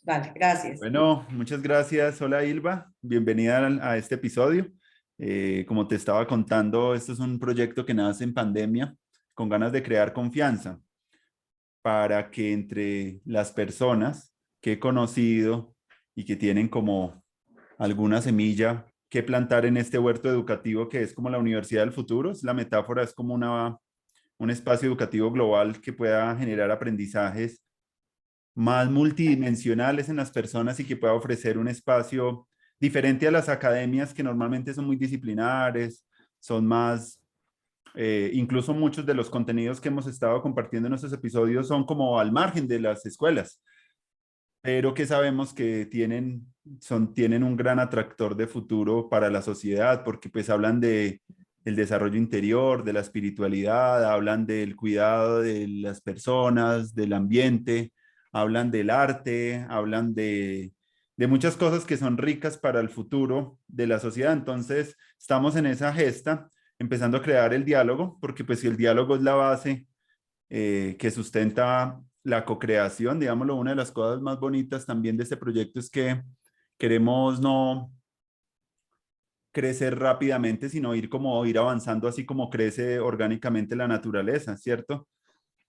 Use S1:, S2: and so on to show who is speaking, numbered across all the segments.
S1: Vale, gracias.
S2: Bueno, muchas gracias. Hola Ilva, bienvenida a este episodio. Como te estaba contando, esto es un proyecto que nace en pandemia con ganas de crear confianza para que entre las personas que he conocido y que tienen como alguna semilla que plantar en este huerto educativo que es como la universidad del futuro, la metáfora es como un espacio educativo global que pueda generar aprendizajes más multidimensionales en las personas y que pueda ofrecer un espacio diferente a las academias que normalmente son muy disciplinares, son más, incluso muchos de los contenidos que hemos estado compartiendo en nuestros episodios son como al margen de las escuelas, pero que sabemos que tienen un gran atractor de futuro para la sociedad, porque pues hablan de el desarrollo interior, de la espiritualidad, hablan del cuidado de las personas, del ambiente, hablan del arte, hablan de muchas cosas que son ricas para el futuro de la sociedad. Entonces, estamos en esa gesta, empezando a crear el diálogo, porque pues si el diálogo es la base que sustenta la co-creación. Digámoslo, una de las cosas más bonitas también de este proyecto es que queremos no crecer rápidamente, sino ir avanzando así como crece orgánicamente la naturaleza, ¿cierto?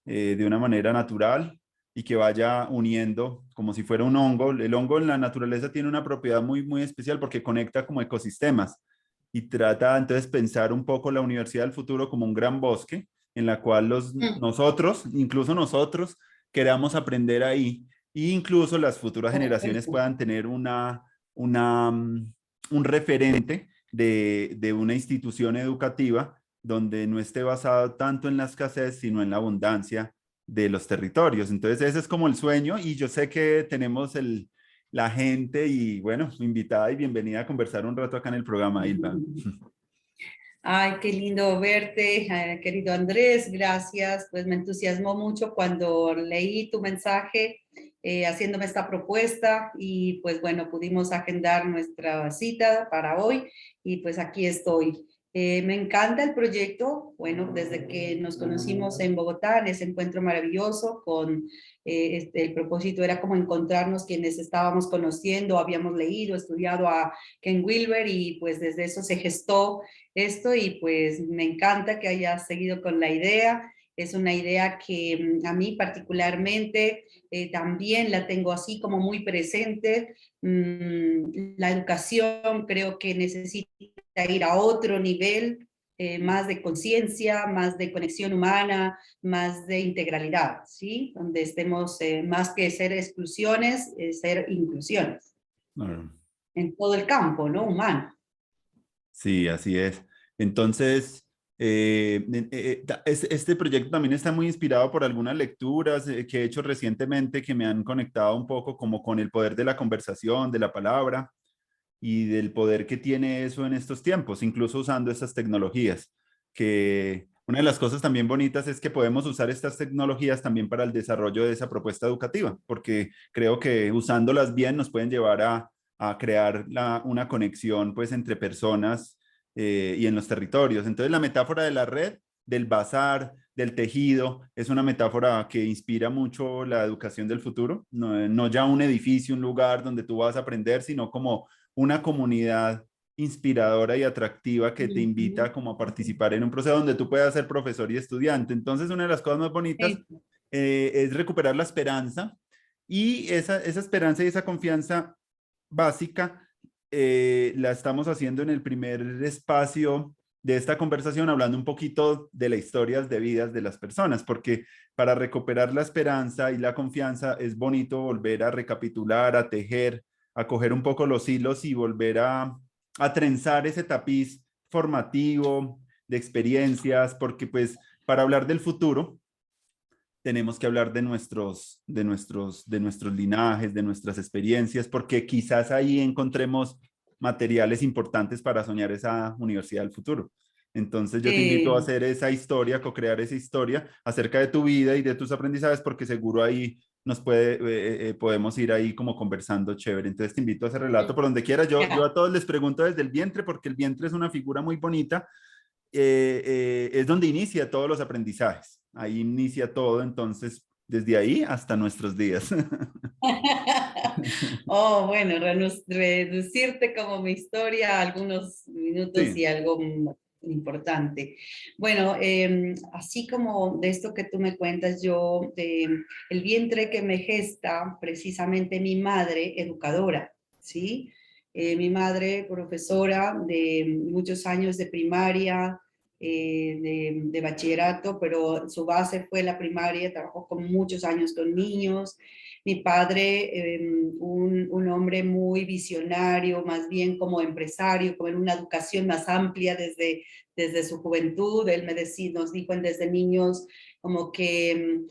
S2: De una manera natural y que vaya uniendo como si fuera un hongo. El hongo en la naturaleza tiene una propiedad muy especial porque conecta como ecosistemas y trata entonces pensar un poco la universidad del futuro como un gran bosque en la cual
S1: Mm,
S2: nosotros, incluso nosotros, queramos aprender ahí e incluso las futuras generaciones
S1: perfecto.
S2: puedan tener un referente de una institución educativa donde no esté basado tanto en la escasez, sino en la abundancia de los territorios. Entonces, ese es como el sueño y yo sé que tenemos la gente y bueno, invitada y bienvenida a conversar un rato acá en el programa, Ilva.
S1: Ay, qué lindo verte, querido Andrés, gracias. Pues me entusiasmó mucho cuando leí tu mensaje haciéndome esta propuesta y pues bueno, pudimos agendar nuestra cita para hoy y pues aquí estoy. Me encanta el proyecto, bueno, desde que nos conocimos en Bogotá, en ese encuentro maravilloso, el propósito era como encontrarnos quienes estábamos conociendo, habíamos leído, estudiado a Ken Wilber y pues desde eso se gestó esto y pues me encanta que hayas seguido con la idea. Es una idea que a mí particularmente también la tengo así como muy presente. La educación creo que necesita ir a otro nivel, más de conciencia, más de conexión humana, más de integralidad, ¿sí? Donde estemos más que ser exclusiones, ser inclusiones
S2: Bueno,
S1: en todo el campo, ¿no? Humano.
S2: sí, así es. Entonces, este proyecto también está muy inspirado por algunas lecturas que he hecho recientemente que me han conectado un poco como con el poder de la conversación, de la palabra y del poder que tiene eso en estos tiempos, incluso usando estas tecnologías, que una de las cosas también bonitas es que podemos usar estas tecnologías también para el desarrollo de esa propuesta educativa, porque creo que usándolas bien nos pueden llevar a crear una conexión pues entre personas y en los territorios. Entonces la metáfora de la red, del bazar, del tejido, es una metáfora que inspira mucho la educación del futuro, no ya un edificio, un lugar donde tú vas a aprender, sino como una comunidad inspiradora y atractiva que te invita como a participar en un proceso donde tú puedas ser profesor y estudiante. Entonces, una de las cosas más bonitas es recuperar la esperanza y esa esperanza y esa confianza básica la estamos haciendo en el primer espacio de esta conversación, hablando un poquito de las historias de vidas de las personas, porque para recuperar la esperanza y la confianza es bonito volver a recapitular, a tejer, a coger un poco los hilos y volver a trenzar ese tapiz formativo de experiencias, porque pues para hablar del futuro tenemos que hablar de nuestros linajes, de nuestras experiencias, porque quizás ahí encontremos materiales importantes para soñar esa universidad del futuro. Entonces yo te invito a
S1: Eh,
S2: hacer esa historia, co-crear esa historia acerca de tu vida y de tus aprendizajes, porque seguro ahí podemos ir ahí como conversando chévere. Entonces te invito a ese relato por donde quiera. Yo
S1: ya.
S2: a todos les pregunto desde el vientre, porque el vientre es una figura muy bonita, es donde inicia todos los aprendizajes. Ahí inicia todo, entonces, desde ahí hasta nuestros días.
S1: Oh, bueno, reducirte como mi historia a algunos minutos
S2: Sí,
S1: y algo importante. Bueno, así como de esto que tú me cuentas, yo, el vientre que me gesta, precisamente mi madre, educadora, ¿sí? Mi madre, profesora de muchos años de primaria, de bachillerato, pero su base fue la primaria, trabajó con muchos años con niños. Mi padre, un hombre muy visionario, más bien como empresario, con una educación más amplia desde su juventud. Él me decía, nos dijo desde niños como que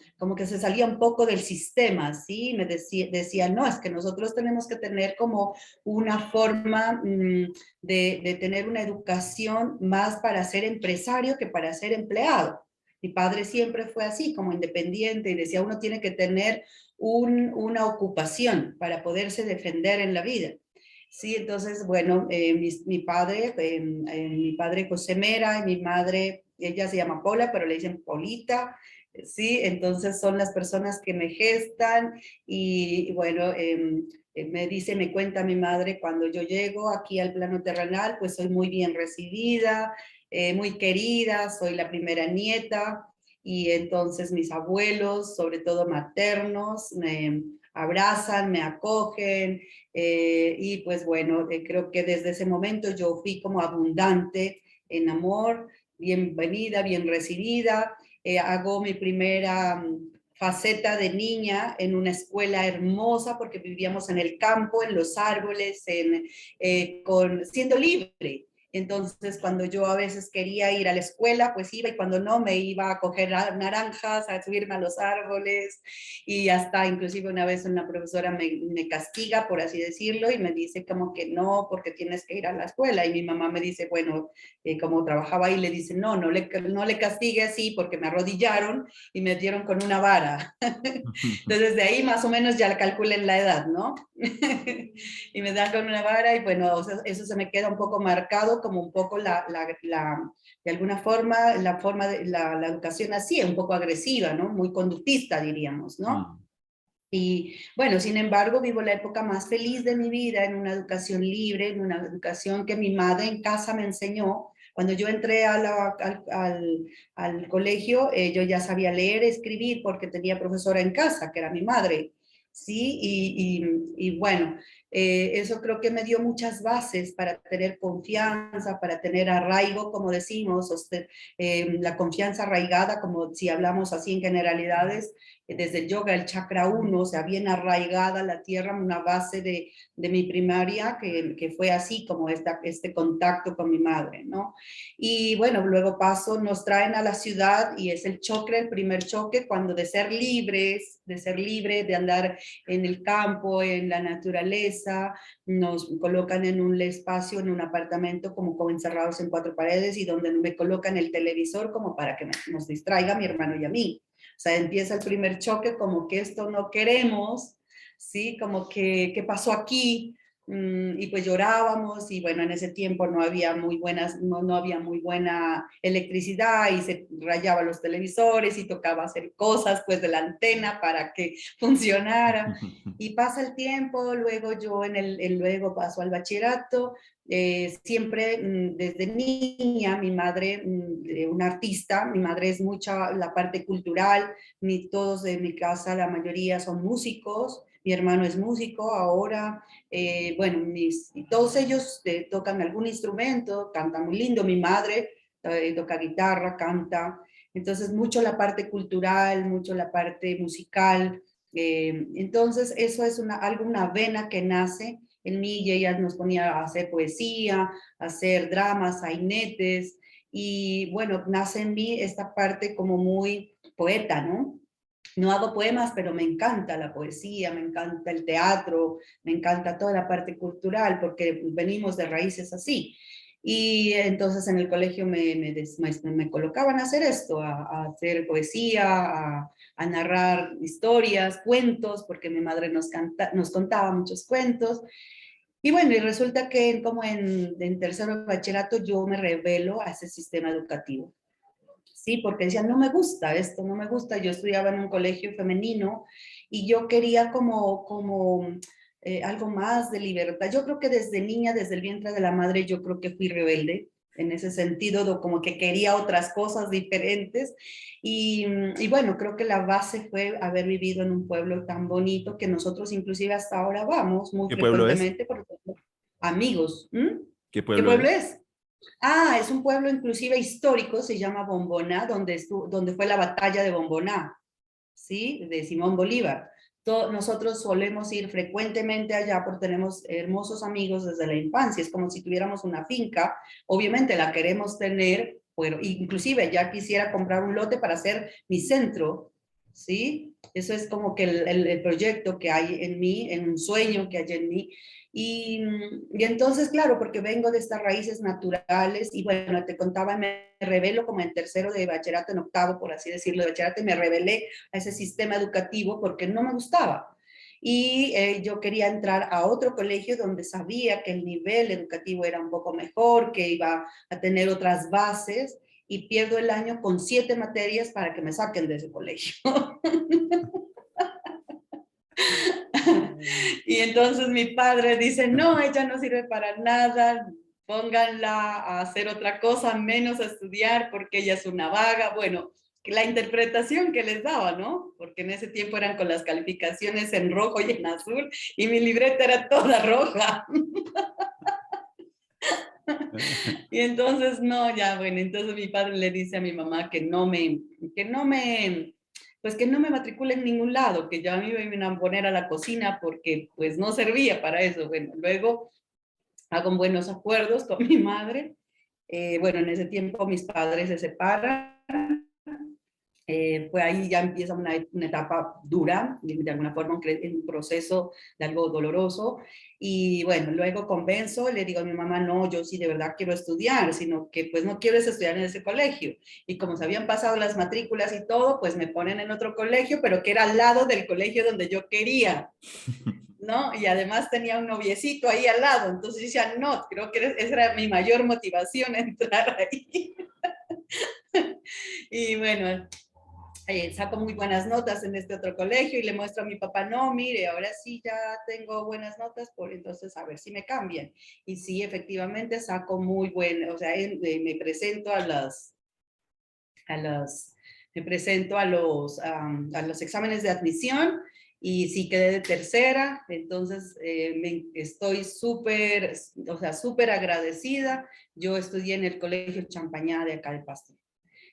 S1: se salía un poco del sistema, ¿sí? Me decía, no, es que nosotros tenemos que tener como una forma de tener una educación más para ser empresario que para ser empleado. Mi padre siempre fue así, como independiente, y decía, uno tiene que tener una ocupación para poderse defender en la vida. Sí, entonces, bueno, mi padre José Mera y mi madre, ella se llama Pola, pero le dicen Polita, sí, entonces son las personas que me gestan y bueno, me cuenta mi madre, cuando yo llego aquí al plano terrenal, pues soy muy bien recibida, muy querida, soy la primera nieta, y entonces mis abuelos, sobre todo maternos, me abrazan, me acogen, y pues bueno, creo que desde ese momento yo fui como abundante en amor, bienvenida, bien recibida, hago mi primera faceta de niña en una escuela hermosa porque vivíamos en el campo, en los árboles, siendo libre. Entonces, cuando yo a veces quería ir a la escuela, pues iba, y cuando no, me iba a coger naranjas, a subirme a los árboles, y hasta inclusive una vez una profesora me castiga, por así decirlo, y me dice como que no, porque tienes que ir a la escuela. Y mi mamá me dice, bueno, como trabajaba ahí, le dice, no, no le castigue así, porque me arrodillaron y me dieron con una vara. Entonces, de ahí más o menos ya calculen la edad, ¿no? Y me dan con una vara, y bueno, o sea, eso se me queda un poco marcado como un poco de alguna forma, la educación así, un poco agresiva, ¿no? Muy conductista, diríamos, ¿no?
S2: Mm.
S1: Y bueno, sin embargo, vivo la época más feliz de mi vida en una educación libre, en una educación que mi madre en casa me enseñó. Cuando yo entré al colegio, yo ya sabía leer, escribir, porque tenía profesora en casa, que era mi madre. Sí, y bueno, eso creo que me dio muchas bases para tener confianza, para tener arraigo, como decimos, la confianza arraigada, como si hablamos así en generalidades, desde el yoga, el chakra uno, o sea, bien arraigada la tierra, una base de mi primaria, que fue así como este contacto con mi madre, ¿no? Y bueno, luego nos traen a la ciudad, y es el choque, el primer choque, cuando de ser libres, de ser libre, de andar en el campo, en la naturaleza, nos colocan en un espacio, en un apartamento, como encerrados en cuatro paredes, y donde me colocan el televisor como para que nos distraiga a mi hermano y a mí. O sea, empieza el primer choque, como que esto no queremos, ¿sí? Como que, ¿qué pasó aquí? Y pues llorábamos, y bueno, en ese tiempo no había muy buena electricidad, y se rayaban los televisores y tocaba hacer cosas pues de la antena para que funcionara. Y pasa el tiempo, luego yo luego paso al bachillerato, siempre desde niña, mi madre, una artista, mi madre es mucha la parte cultural, todos de mi casa, la mayoría son músicos, mi hermano es músico ahora, bueno, y todos ellos tocan algún instrumento, cantan muy lindo, mi madre toca guitarra, canta, entonces mucho la parte cultural, mucho la parte musical, entonces eso es una vena que nace en mí, y ella nos ponía a hacer poesía, a hacer dramas, sainetes, y bueno, nace en mí esta parte como muy poeta, ¿no? No hago poemas, pero me encanta la poesía, me encanta el teatro, me encanta toda la parte cultural, porque venimos de raíces así. Y entonces en el colegio me colocaban a hacer esto, a hacer poesía, a narrar historias, cuentos, porque mi madre nos contaba muchos cuentos. Y bueno, y resulta que como en tercero de bachillerato yo me rebelo a ese sistema educativo. Sí, porque decían, no me gusta esto, no me gusta. Yo estudiaba en un colegio femenino, y yo quería algo más de libertad. Yo creo que desde niña, desde el vientre de la madre, yo creo que fui rebelde en ese sentido, como que quería otras cosas diferentes. Y bueno, creo que la base fue haber vivido en un pueblo tan bonito que nosotros inclusive hasta ahora vamos muy
S2: ¿Qué pueblo es?
S1: frecuentemente por amigos. ¿Mm?
S2: ¿Qué
S1: ¿Qué
S2: pueblo
S1: pueblo
S2: es?
S1: es? Ah, es un pueblo inclusive histórico, se llama Bomboná, donde fue la batalla de Bomboná, ¿sí? De Simón Bolívar. Nosotros solemos ir frecuentemente allá porque tenemos hermosos amigos desde la infancia, es como si tuviéramos una finca, obviamente la queremos tener, pero inclusive ya quisiera comprar un lote para hacer mi centro, ¿sí? Eso es como que el proyecto que hay en mí, en un sueño que hay en mí. Y entonces, claro, porque vengo de estas raíces naturales y bueno, te contaba, me revelo como en tercero de bachillerato, en octavo, por así decirlo, de bachillerato, y me rebelé a ese sistema educativo porque no me gustaba. Y yo quería entrar a otro colegio donde sabía que el nivel educativo era un poco mejor, que iba a tener otras bases, y pierdo el año con 7 materias para que me saquen de ese colegio. Y entonces mi padre dice, no, ella no sirve para nada, pónganla a hacer otra cosa, menos a estudiar, porque ella es una vaga. Bueno, la interpretación que les daba, ¿no? Porque en ese tiempo eran con las calificaciones en rojo y en azul, y mi libreta era toda roja. Y entonces, no, ya, bueno, entonces mi padre le dice a mi mamá pues que no me matricule en ningún lado, que ya a mí me iban a poner a la cocina porque pues no servía para eso. Bueno, luego hago buenos acuerdos con mi madre. Bueno, en ese tiempo mis padres se separan. Pues ahí ya empieza una etapa dura, de alguna forma un proceso de algo doloroso. Y bueno, luego convenzo, le digo a mi mamá, no, yo sí de verdad quiero estudiar, sino que pues no quiero estudiar en ese colegio. Y como se habían pasado las matrículas y todo, pues me ponen en otro colegio, pero que era al lado del colegio donde yo quería, ¿no? Y además tenía un noviecito ahí al lado, entonces decía, no, creo que esa era mi mayor motivación, entrar ahí. Y bueno, saco muy buenas notas en este otro colegio y le muestro a mi papá, no, mire, ahora sí ya tengo buenas notas, por entonces a ver si me cambian. Y sí, efectivamente saco muy buenas, o sea, me presento a las, me presento a los exámenes de admisión y sí quedé de tercera, entonces estoy súper, o sea, súper agradecida. Yo estudié en el Colegio Champañá de acá de Pasto.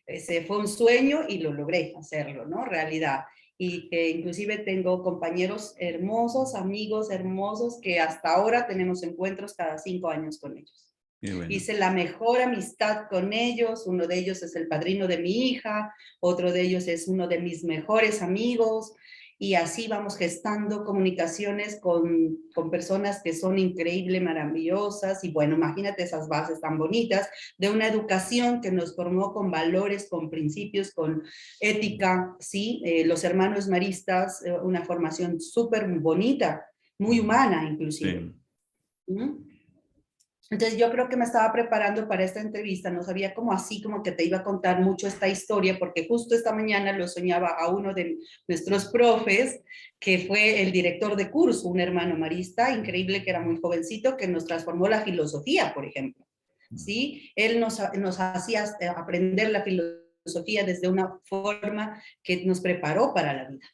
S1: Ese fue un sueño y lo logré hacerlo, ¿no? Realidad. Y que inclusive tengo compañeros hermosos, amigos hermosos, que hasta ahora tenemos encuentros cada 5 años con ellos.
S2: Qué bueno.
S1: Hice la mejor amistad con ellos, uno de ellos es el padrino de mi hija, otro de ellos es uno de mis mejores amigos, y así vamos gestando comunicaciones con personas que son increíbles, maravillosas, y bueno, imagínate esas bases tan bonitas de una educación que nos formó con valores, con principios, con ética, ¿sí? Los hermanos maristas, una formación súper bonita, muy humana inclusive.
S2: Sí.
S1: ¿Mm? Entonces yo creo que me estaba preparando para esta entrevista, no sabía cómo así, como que te iba a contar mucho esta historia, porque justo esta mañana lo soñaba a uno de nuestros profes, que fue el director de curso, un hermano marista, increíble, que era muy jovencito, que nos transformó la filosofía, por ejemplo. ¿Sí? Él nos hacía aprender la filosofía desde una forma que nos preparó para la vida.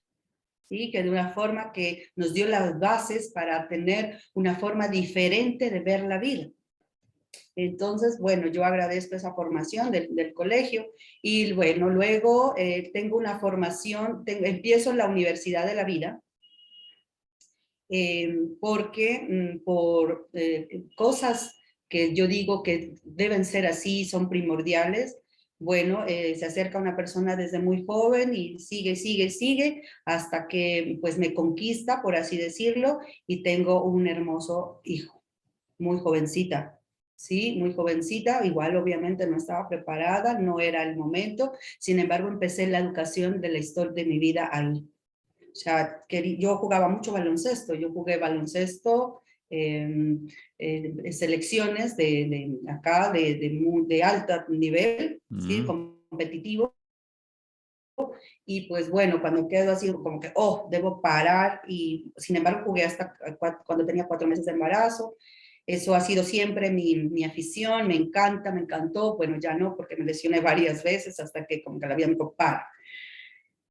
S1: ¿Sí? Que de una forma que nos dio las bases para tener una forma diferente de ver la vida. Entonces, bueno, yo agradezco esa formación del colegio y bueno, luego tengo una formación, empiezo en la Universidad de la Vida, porque por cosas que yo digo que deben ser así, son primordiales. Bueno, se acerca una persona desde muy joven y sigue, sigue, sigue, hasta que pues me conquista, por así decirlo, y tengo un hermoso hijo, muy jovencita. Sí, muy jovencita, igual obviamente no estaba preparada, no era el momento, sin embargo empecé la educación de la historia de mi vida ahí. O sea, yo jugaba mucho baloncesto, yo jugué baloncesto, selecciones de acá, de alto nivel, ¿sí?
S2: Mm.
S1: Competitivo, y pues bueno, cuando quedo así como que, oh, debo parar y sin embargo jugué hasta cuando tenía 4 meses de embarazo. Eso ha sido siempre mi afición, me encanta, me encantó. Bueno, ya no, porque me lesioné varias veces hasta que como que la vida me dijo, para.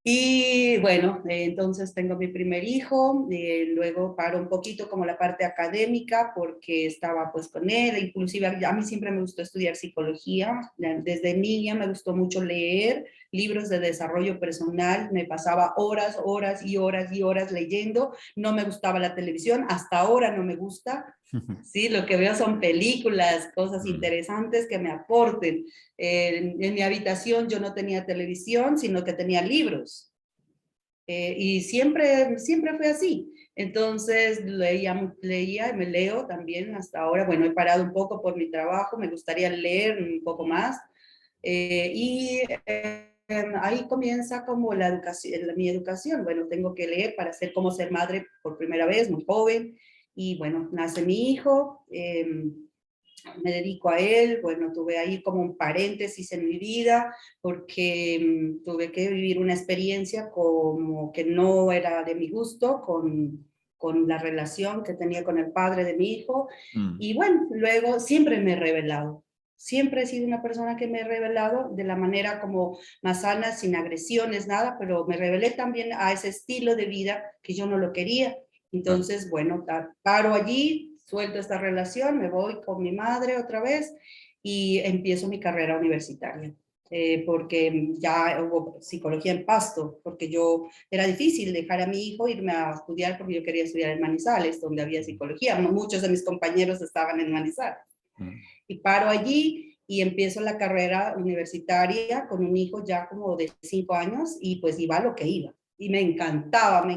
S1: Y bueno, entonces tengo mi primer hijo, luego paro un poquito como la parte académica porque estaba pues con él, inclusive a mí siempre me gustó estudiar psicología, desde niña me gustó mucho leer libros de desarrollo personal, me pasaba horas, horas y horas y horas leyendo, no me gustaba la televisión, hasta ahora no me gusta. Sí, lo que veo son películas, cosas interesantes que me aporten. En mi habitación yo no tenía televisión, sino que tenía libros. Y siempre fue así. Entonces leía y me leo también hasta ahora. Bueno, he parado un poco por mi trabajo, me gustaría leer un poco más. Ahí comienza como la educación, mi educación. Bueno, tengo que leer para ser como ser madre por primera vez, muy joven. Y bueno, nace mi hijo. Me dedico a él, bueno, tuve ahí como un paréntesis en mi vida porque tuve que vivir una experiencia como que no era de mi gusto con la relación que tenía con el padre de mi hijo.
S2: Mm.
S1: Y bueno, luego siempre me he revelado. Siempre he sido una persona que me he revelado de la manera como más sana, sin agresiones, nada, pero me revelé también a ese estilo de vida que yo no lo quería.
S2: Claro.
S1: Entonces, bueno, paro allí, suelto esta relación, me voy con mi madre otra vez y empiezo mi carrera universitaria. Porque ya hubo psicología en Pasto, porque yo era difícil dejar a mi hijo irme a estudiar porque yo quería estudiar en Manizales, donde había psicología. Muchos de mis compañeros estaban en Manizales.
S2: Mm.
S1: Y paro allí y empiezo la carrera universitaria con un hijo ya como de 5 años y pues iba a lo que iba. Y me encantaba,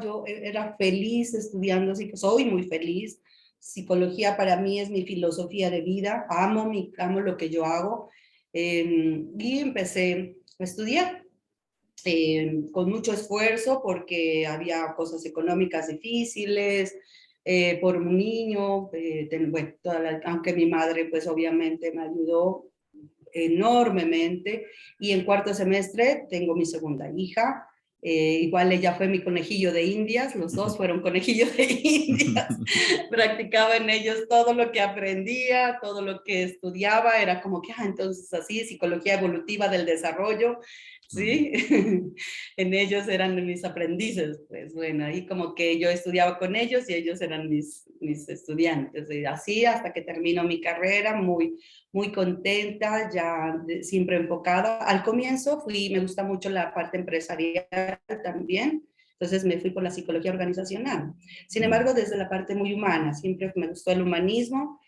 S1: yo era feliz estudiando, soy muy feliz. Psicología para mí es mi filosofía de vida, amo lo que yo hago. Y empecé a estudiar con mucho esfuerzo porque había cosas económicas difíciles, por un niño, bueno, aunque mi madre pues obviamente me ayudó enormemente. Y en cuarto semestre tengo mi segunda hija. Igual ella fue mi conejillo de indias, los dos fueron conejillos de indias. Practicaba en ellos todo lo que aprendía, todo lo que estudiaba, era como que, entonces así, psicología evolutiva del desarrollo,
S2: Mm.
S1: ¿sí? En ellos eran mis aprendices, pues bueno, ahí como que yo estudiaba con ellos y ellos eran mis estudiantes. Y así hasta que termino mi carrera, muy contenta, ya siempre enfocada. Al comienzo me gusta mucho la parte empresarial también, entonces me fui por la psicología organizacional. Sin
S2: Mm.
S1: embargo, desde la parte muy humana, siempre me gustó el humanismo,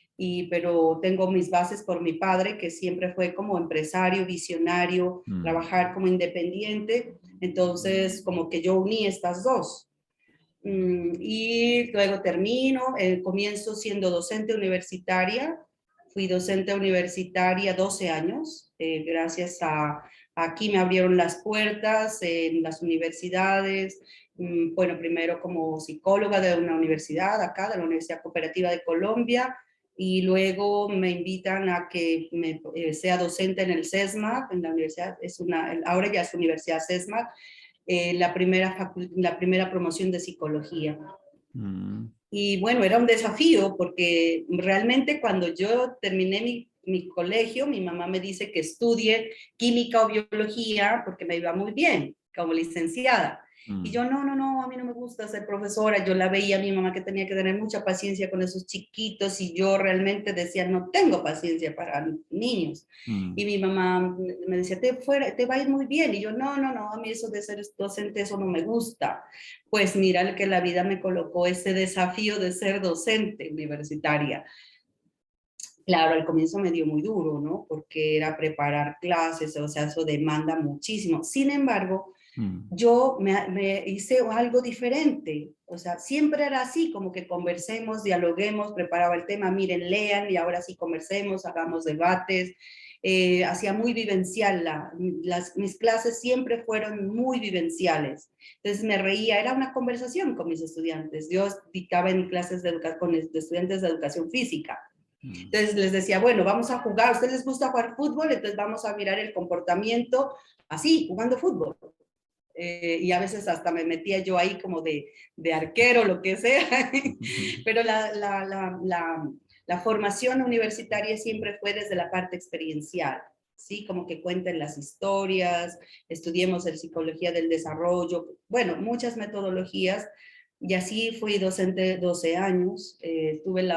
S1: pero tengo mis bases por mi padre, que siempre fue como empresario, visionario,
S2: Mm.
S1: trabajar como independiente, entonces como que yo uní estas dos. Y luego termino, comienzo siendo docente universitaria, fui docente universitaria 12 años, gracias a aquí me abrieron las puertas en las universidades, bueno, primero como psicóloga de una universidad acá, de la Universidad Cooperativa de Colombia, y luego me invitan a que sea docente en el CESMAC, en la universidad, ahora ya es Universidad CESMAC, la primera promoción de psicología.
S2: Mm.
S1: Y bueno, era un desafío porque realmente cuando yo terminé mi colegio, mi mamá me dice que estudie química o biología porque me iba muy bien como licenciada. Y
S2: Mm.
S1: yo, no, a mí no me gusta ser profesora. Yo la veía a mi mamá que tenía que tener mucha paciencia con esos chiquitos y yo realmente decía, no tengo paciencia para niños. Y
S2: Mm.
S1: mi mamá me decía, te va a ir muy bien. Y yo, no, a mí eso de ser docente, eso no me gusta. Pues mira que la vida me colocó ese desafío de ser docente universitaria. Claro, al comienzo me dio muy duro, ¿no? Porque era preparar clases, o sea, eso demanda muchísimo. Sin embargo,
S2: Mm.
S1: yo me hice algo diferente. O sea, siempre era así, como que conversemos, dialoguemos, preparaba el tema, miren, lean y ahora sí conversemos, hagamos debates. Hacía muy vivencial, mis clases siempre fueron muy vivenciales. Entonces me reía, era una conversación con mis estudiantes. Yo dictaba en clases con estudiantes de educación física.
S2: Mm.
S1: Entonces les decía, bueno, vamos a jugar, ¿a ustedes les gusta jugar fútbol? Entonces vamos a mirar el comportamiento así, jugando fútbol. y a veces hasta me metía yo ahí como de arquero, lo que sea, pero la formación universitaria siempre fue desde la parte experiencial, ¿sí? Como que cuenten las historias, estudiemos el psicología del desarrollo, bueno, muchas metodologías, y así fui docente 12 años. Tuve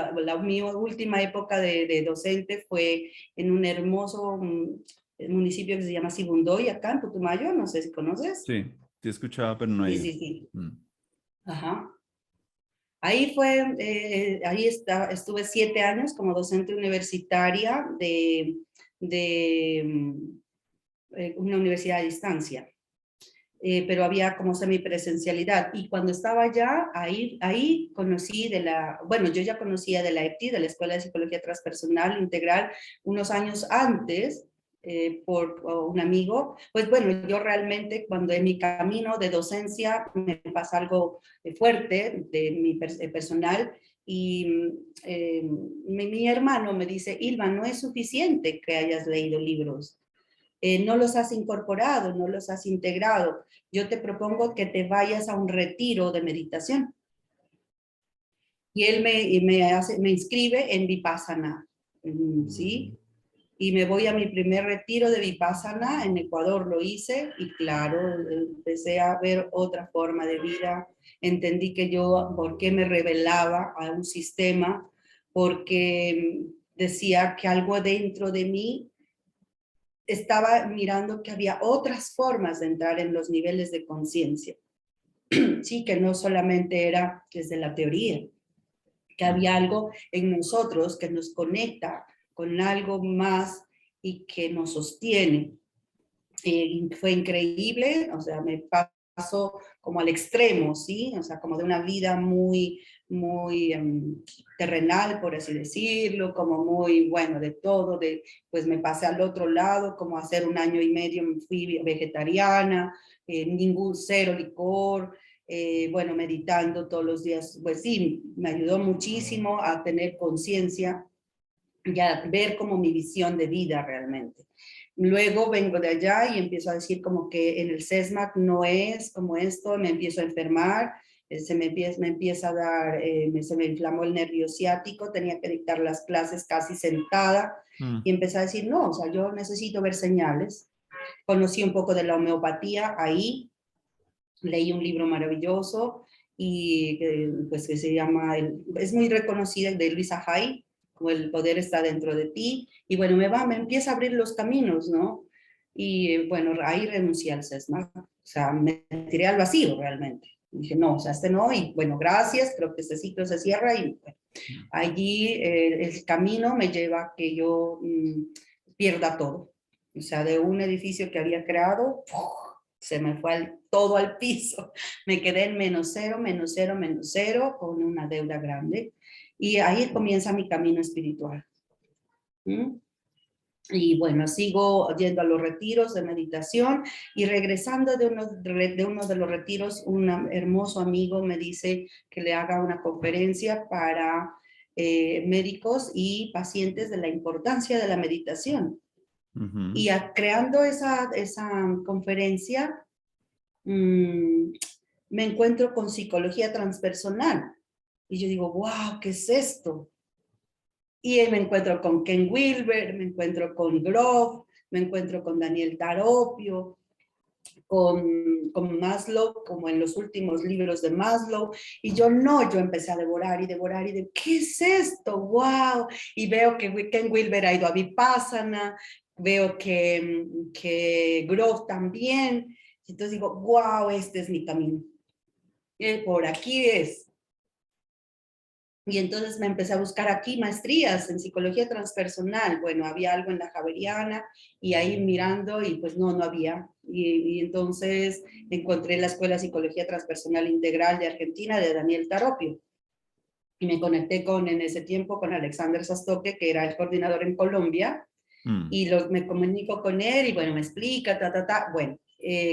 S1: mi última época de docente fue en un hermoso municipio que se llama Sibundoy, acá en Putumayo, no sé si conoces.
S2: Sí, sí he escuchado, pero no he
S1: Sí,
S2: ido.
S1: sí, sí.
S2: Mm.
S1: Ajá. Ahí fue, estuve 7 años como docente universitaria de una universidad a distancia. Pero había como semipresencialidad. Y cuando estaba allá, ahí conocí bueno, yo ya conocía de la EPTI, de la Escuela de Psicología Transpersonal Integral, unos años antes, por un amigo. Pues bueno, yo realmente cuando en mi camino de docencia me pasa algo fuerte de mi personal, y mi hermano me dice, Ilva, no es suficiente que hayas leído libros, no los has incorporado, no los has integrado. Yo te propongo que te vayas a un retiro de meditación. Y él me inscribe en Vipassana, ¿sí? Y me voy a mi primer retiro de Vipassana, en Ecuador lo hice, y claro, empecé a ver otra forma de vida. Entendí que yo, ¿por qué me rebelaba a un sistema? Porque decía que algo dentro de mí estaba mirando que había otras formas de entrar en los niveles de conciencia, sí, que no solamente era desde la teoría, que había algo en nosotros que nos conecta con algo más y que nos sostiene. Fue increíble, o sea, me pasó como al extremo, ¿sí? O sea, como de una vida muy terrenal, por así decirlo, como muy, bueno, de todo, pues me pasé al otro lado, como hacer 1 año y medio me fui vegetariana, ningún cero licor, bueno, meditando todos los días, pues sí, me ayudó muchísimo a tener conciencia y a ver como mi visión de vida realmente. Luego vengo de allá y empiezo a decir como que en el CESMAC no es como esto, me empiezo a enfermar, me empieza a dar, se me inflamó el nervio ciático, tenía que dictar las clases casi sentada, y empecé a decir, no, o sea, yo necesito ver señales. Conocí un poco de la homeopatía ahí, leí un libro maravilloso y pues que se llama, es muy reconocida, de Luisa Hay, como El poder está dentro de ti, y bueno, me empieza a abrir los caminos, ¿no? Y bueno, ahí renuncié al CESMA, o sea, me tiré al vacío realmente. Dije, no, o sea, no, y bueno, gracias, creo que este ciclo se cierra, y bueno, allí el camino me lleva a que yo pierda todo. O sea, de un edificio que había creado, ¡puf!, se me fue todo al piso. Me quedé en menos cero, menos cero, menos cero, con una deuda grande. Y ahí comienza mi camino espiritual. ¿Mm? Y bueno, sigo yendo a los retiros de meditación, y regresando de uno de los retiros, un hermoso amigo me dice que le haga una conferencia para médicos y pacientes de la importancia de la meditación. Y creando esa conferencia, me encuentro con psicología transpersonal. Y yo digo, wow, ¿qué es esto? Y me encuentro con Ken Wilber, me encuentro con Grof, me encuentro con Daniel Taropio, con Maslow, como en los últimos libros de Maslow, y yo empecé a devorar y devorar, y de, ¿qué es esto? ¡Wow! Y veo que Ken Wilber ha ido a Vipassana, veo que Grof también, entonces digo, wow, este es mi camino, por aquí es. Y entonces me empecé a buscar aquí maestrías en psicología transpersonal. Bueno, había algo en la Javeriana, y ahí mirando, y pues no había. Y entonces encontré la Escuela de Psicología Transpersonal Integral de Argentina, de Daniel Taropio. Y me conecté en ese tiempo con Alexander Sastoque, que era el coordinador en Colombia, y me comunico con él, y bueno, me explica, Bueno,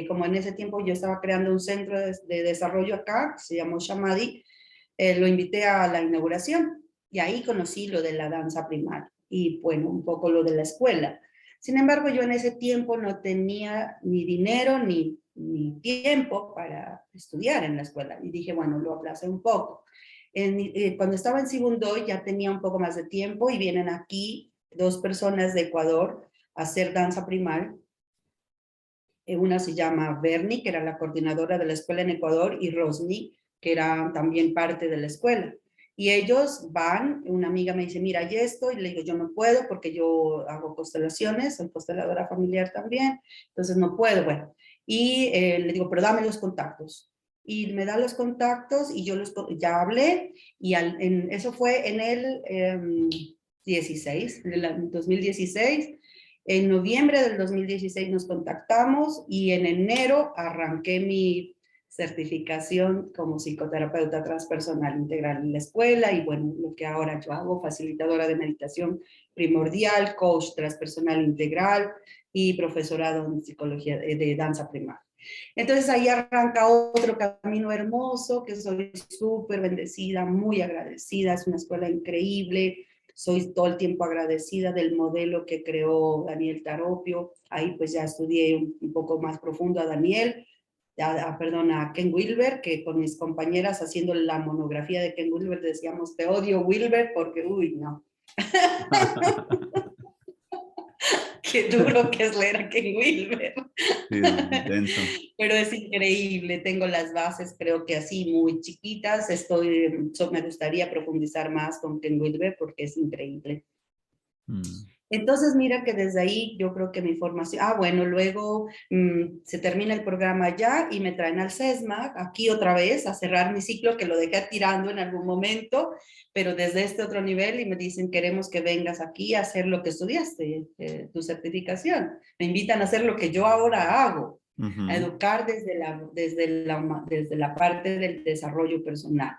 S1: como en ese tiempo yo estaba creando un centro de desarrollo acá, que se llamó Shamadi, lo invité a la inauguración, y ahí conocí lo de la danza primaria y bueno, un poco lo de la escuela. Sin embargo, yo en ese tiempo no tenía ni dinero mi tiempo para estudiar en la escuela. Y dije, bueno, lo aplacé un poco. Cuando estaba en segundo ya tenía un poco más de tiempo y vienen aquí dos personas de Ecuador a hacer danza primal. Una se llama Bernie, que era la coordinadora de la escuela en Ecuador, y Rosny, que era también parte de la escuela. Y ellos van, una amiga me dice, mira, hay esto, y le digo, yo no puedo porque yo hago constelaciones, soy consteladora familiar también, entonces no puedo, bueno. Y le digo, pero dame los contactos. Y me da los contactos y yo ya hablé, y eso fue en el 16, en el 2016. En noviembre del 2016 nos contactamos y en enero arranqué mi certificación como psicoterapeuta transpersonal integral en la escuela y bueno, lo que ahora yo hago, facilitadora de meditación primordial, coach transpersonal integral y profesorado en psicología de danza primal. Entonces ahí arranca otro camino hermoso, que soy súper bendecida, muy agradecida, es una escuela increíble, soy todo el tiempo agradecida del modelo que creó Daniel Taropio, ahí pues ya estudié un poco más profundo a Daniel, perdón, a Ken Wilber, que con mis compañeras haciendo la monografía de Ken Wilber decíamos, te odio Wilber, porque uy, no. Qué duro que es leer a Ken Wilber.
S2: Sí, es denso.
S1: Pero es increíble, tengo las bases creo que así muy chiquitas, me gustaría profundizar más con Ken Wilber porque es increíble.
S2: Mm.
S1: Entonces, mira que desde ahí yo creo que mi formación, bueno, luego se termina el programa ya y me traen al CESMA, aquí otra vez, a cerrar mi ciclo que lo dejé tirando en algún momento, pero desde este otro nivel y me dicen, queremos que vengas aquí a hacer lo que estudiaste, tu certificación. Me invitan a hacer lo que yo ahora hago, a
S2: Ujú.
S1: educar desde la parte del desarrollo personal.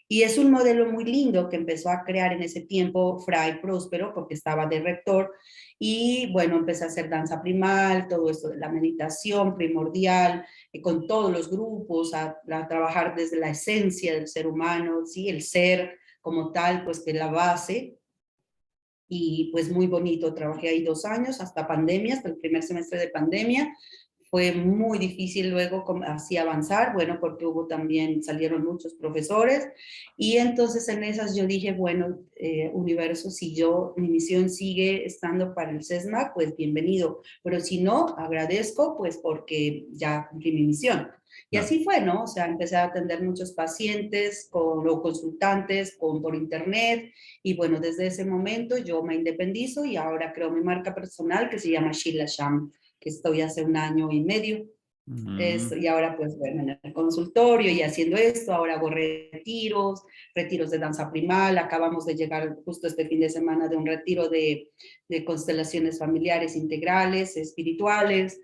S1: Y es un modelo muy lindo que empezó a crear en ese tiempo Fray Próspero, porque estaba de rector, y bueno, empecé a hacer danza primal, todo esto de la meditación primordial, con todos los grupos, a trabajar desde la esencia del ser humano, ¿sí? El ser como tal, pues que es la base, y pues muy bonito, trabajé ahí 2 años, hasta pandemia, hasta el primer semestre de pandemia, fue muy difícil luego así avanzar, bueno, porque hubo también, salieron muchos profesores, y entonces en esas yo dije, bueno, universo, si mi misión sigue estando para el CESMA, pues bienvenido, pero si no, agradezco, pues porque ya cumplí mi misión. Y
S2: Claro.
S1: así fue, ¿no? O sea, empecé a atender muchos pacientes o consultantes por internet, y bueno, desde ese momento yo me independizo y ahora creo mi marca personal que se llama Sheila Sham, que estoy hace 1 año y medio.
S2: Mm.
S1: Y ahora pues bueno, en el consultorio y haciendo esto, ahora hago retiros de danza primal, acabamos de llegar justo este fin de semana de un retiro de constelaciones familiares integrales, espirituales,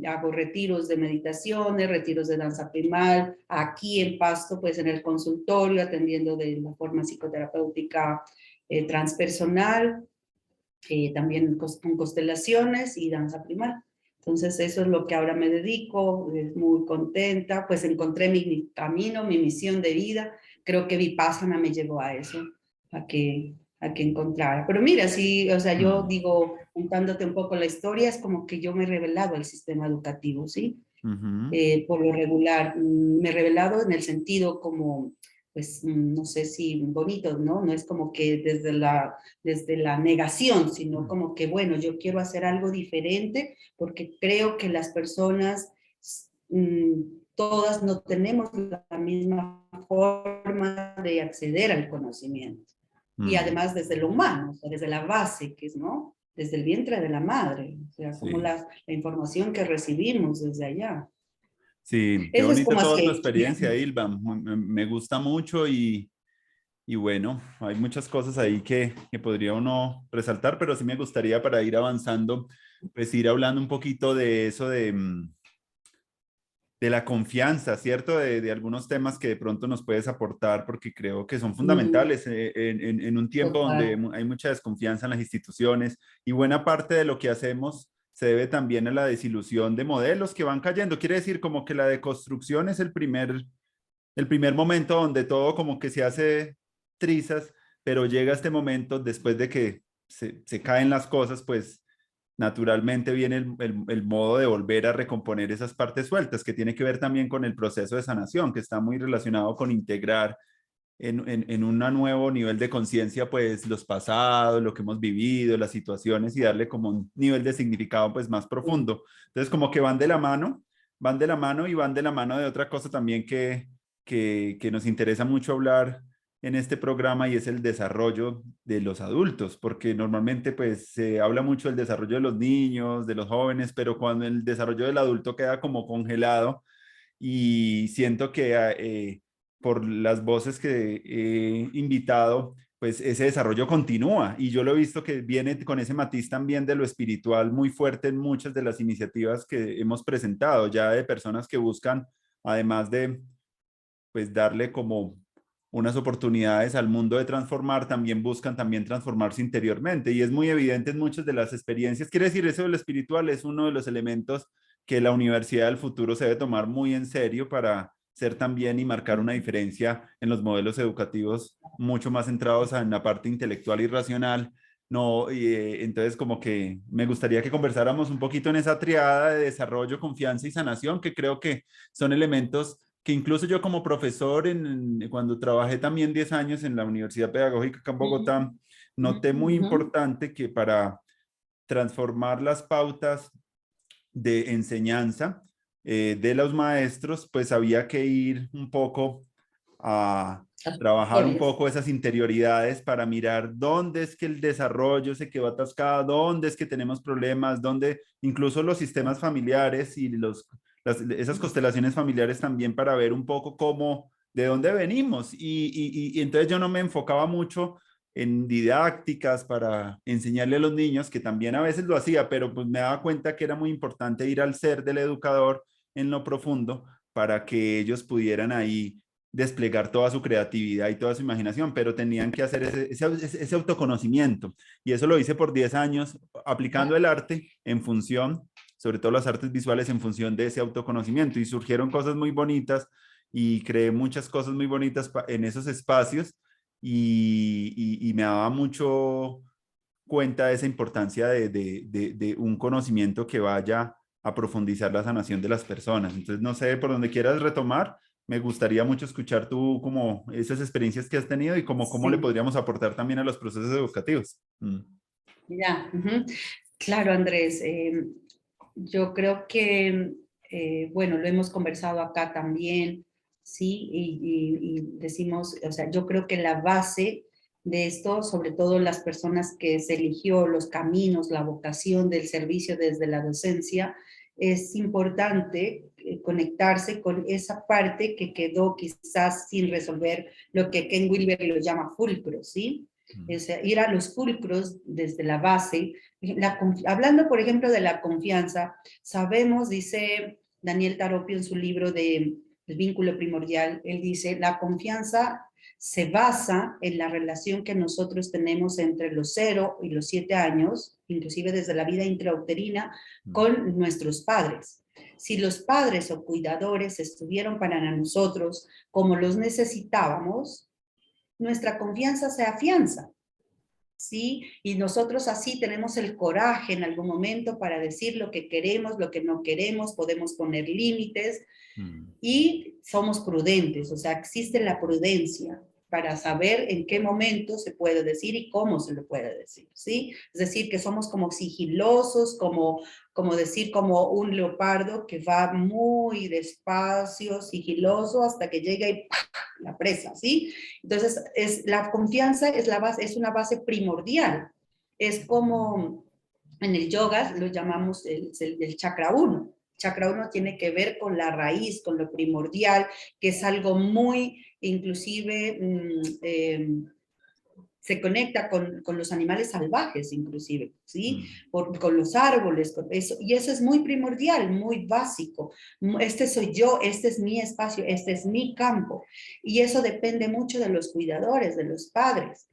S1: hago retiros de meditaciones, retiros de danza primal, aquí en Pasto, pues en el consultorio, atendiendo de la forma psicoterapéutica transpersonal, también con constelaciones y danza primal. Entonces eso es lo que ahora me dedico, muy contenta, pues encontré mi camino, mi misión de vida, creo que Vipassana me llevó a eso, a que encontrara. Pero mira, sí, o sea, yo
S2: Mm.
S1: digo, contándote un poco la historia, es como que yo me he revelado al sistema educativo, ¿sí?
S2: Ujú.
S1: Por lo regular. Me he revelado en el sentido como, pues, no sé si bonito, ¿no? No es como que desde la negación, sino como que, bueno, yo quiero hacer algo diferente porque creo que las personas, mm, todas no tenemos la misma forma de acceder al conocimiento. Y
S2: Mm.
S1: además desde lo humano, o sea, desde la base, que es, ¿no? Desde el vientre de la madre, o sea, como
S2: Sí.
S1: la información que recibimos desde allá.
S2: Sí, qué
S1: Eso es
S2: bonita
S1: como
S2: toda tu
S1: así.
S2: experiencia, Ilva. Me gusta mucho y bueno, hay muchas cosas ahí que podría uno resaltar, pero sí me gustaría para ir avanzando, pues ir hablando un poquito de eso de la confianza, ¿cierto? De algunos temas que de pronto nos puedes aportar porque creo que son
S1: Mm,
S2: fundamentales en un tiempo donde
S1: total.
S2: hay mucha desconfianza en las instituciones y buena parte de lo que hacemos se debe también a la desilusión de modelos que van cayendo. Quiere decir como que la deconstrucción es el primer momento donde todo como que se hace trizas, pero llega este momento después de que se caen las cosas, pues naturalmente viene el modo de volver a recomponer esas partes sueltas, que tiene que ver también con el proceso de sanación, que está muy relacionado con integrar en un nuevo nivel de conciencia, pues los pasados, lo que hemos vivido, las situaciones y darle como un nivel de significado pues más profundo. Entonces como que van de la mano, van de la mano y van de la mano de otra cosa también que nos interesa mucho hablar en este programa y es el desarrollo de los adultos, porque normalmente pues se habla mucho del desarrollo de los niños, de los jóvenes, pero cuando el desarrollo del adulto queda como congelado y siento que por las voces que he invitado, pues ese desarrollo continúa y yo lo he visto que viene con ese matiz también de lo espiritual muy fuerte en muchas de las iniciativas que hemos presentado, ya de personas que buscan, además de pues darle como unas oportunidades al mundo de transformar, también buscan también transformarse interiormente y es muy evidente en muchas de las experiencias. Quiere decir, eso de lo espiritual es uno de los elementos que la universidad del futuro se debe tomar muy en serio para ser también y marcar una diferencia en los modelos educativos mucho más centrados en la parte intelectual y racional. No, entonces como que me gustaría que conversáramos un poquito en esa triada de desarrollo, confianza y sanación, que creo que son elementos que incluso yo como profesor, cuando trabajé también 10 años en la Universidad Pedagógica acá en Bogotá, noté muy importante que para transformar las pautas de enseñanza de los maestros, pues había que ir un poco a trabajar un poco esas interioridades para mirar dónde es que el desarrollo se quedó atascado, dónde es que tenemos problemas, dónde incluso los sistemas familiares y esas constelaciones familiares también para ver un poco cómo, de dónde venimos. Y entonces yo no me enfocaba mucho en didácticas para enseñarle a los niños, que también a veces lo hacía, pero pues me daba cuenta que era muy importante ir al ser del educador en lo profundo para que ellos pudieran ahí desplegar toda su creatividad y toda su imaginación, pero tenían que hacer ese autoconocimiento. Y eso lo hice por 10 años, aplicando el arte en función, sobre todo las artes visuales, en función de ese autoconocimiento. Y surgieron cosas muy bonitas y creé muchas cosas muy bonitas en esos espacios y me daba mucho cuenta de esa importancia de un conocimiento que vaya a profundizar la sanación de las personas. Entonces, no sé, por donde quieras retomar, me gustaría mucho escuchar tú como esas experiencias que has tenido y como cómo le
S1: Sí,
S2: podríamos aportar también a los procesos educativos.
S1: ya. Claro, Andrés. Yo creo que, bueno, lo hemos conversado acá también, ¿sí? Y decimos, o sea, yo creo que la base de esto, sobre todo las personas que se eligió los caminos, la vocación del servicio desde la docencia, es importante conectarse con esa parte que quedó quizás sin resolver, lo que Ken Wilber lo llama fulcro, ¿sí? Es ir a los fulcros desde la base. Hablando, por ejemplo, de la confianza, sabemos, dice Daniel Taropio en su libro de El vínculo primordial, él dice, la confianza se basa en la relación que nosotros tenemos entre los 0 y los 7 años, inclusive desde la vida intrauterina, con nuestros padres. Si los padres o cuidadores estuvieron para nosotros como los necesitábamos, nuestra confianza se afianza. ¿Sí? Y nosotros así tenemos el coraje en algún momento para decir lo que queremos, lo que no queremos, podemos poner límites y somos prudentes, o sea, existe la prudencia para saber en qué momento se puede decir y cómo se lo puede decir, ¿sí? Es decir, que somos como sigilosos, como decir, como un leopardo que va muy despacio, sigiloso, hasta que llega y ¡pah! La presa, ¿sí? Entonces, la confianza es, es una base primordial. Es como en el yoga lo llamamos el chakra 1. Chakra 1 tiene que ver con la raíz, con lo primordial, que es algo muy, inclusive, se conecta con los animales salvajes, inclusive, ¿sí? Con los árboles, con eso, y eso es muy primordial, muy básico. Este soy yo, este es mi espacio, este es mi campo, y eso depende mucho de los cuidadores, de los padres.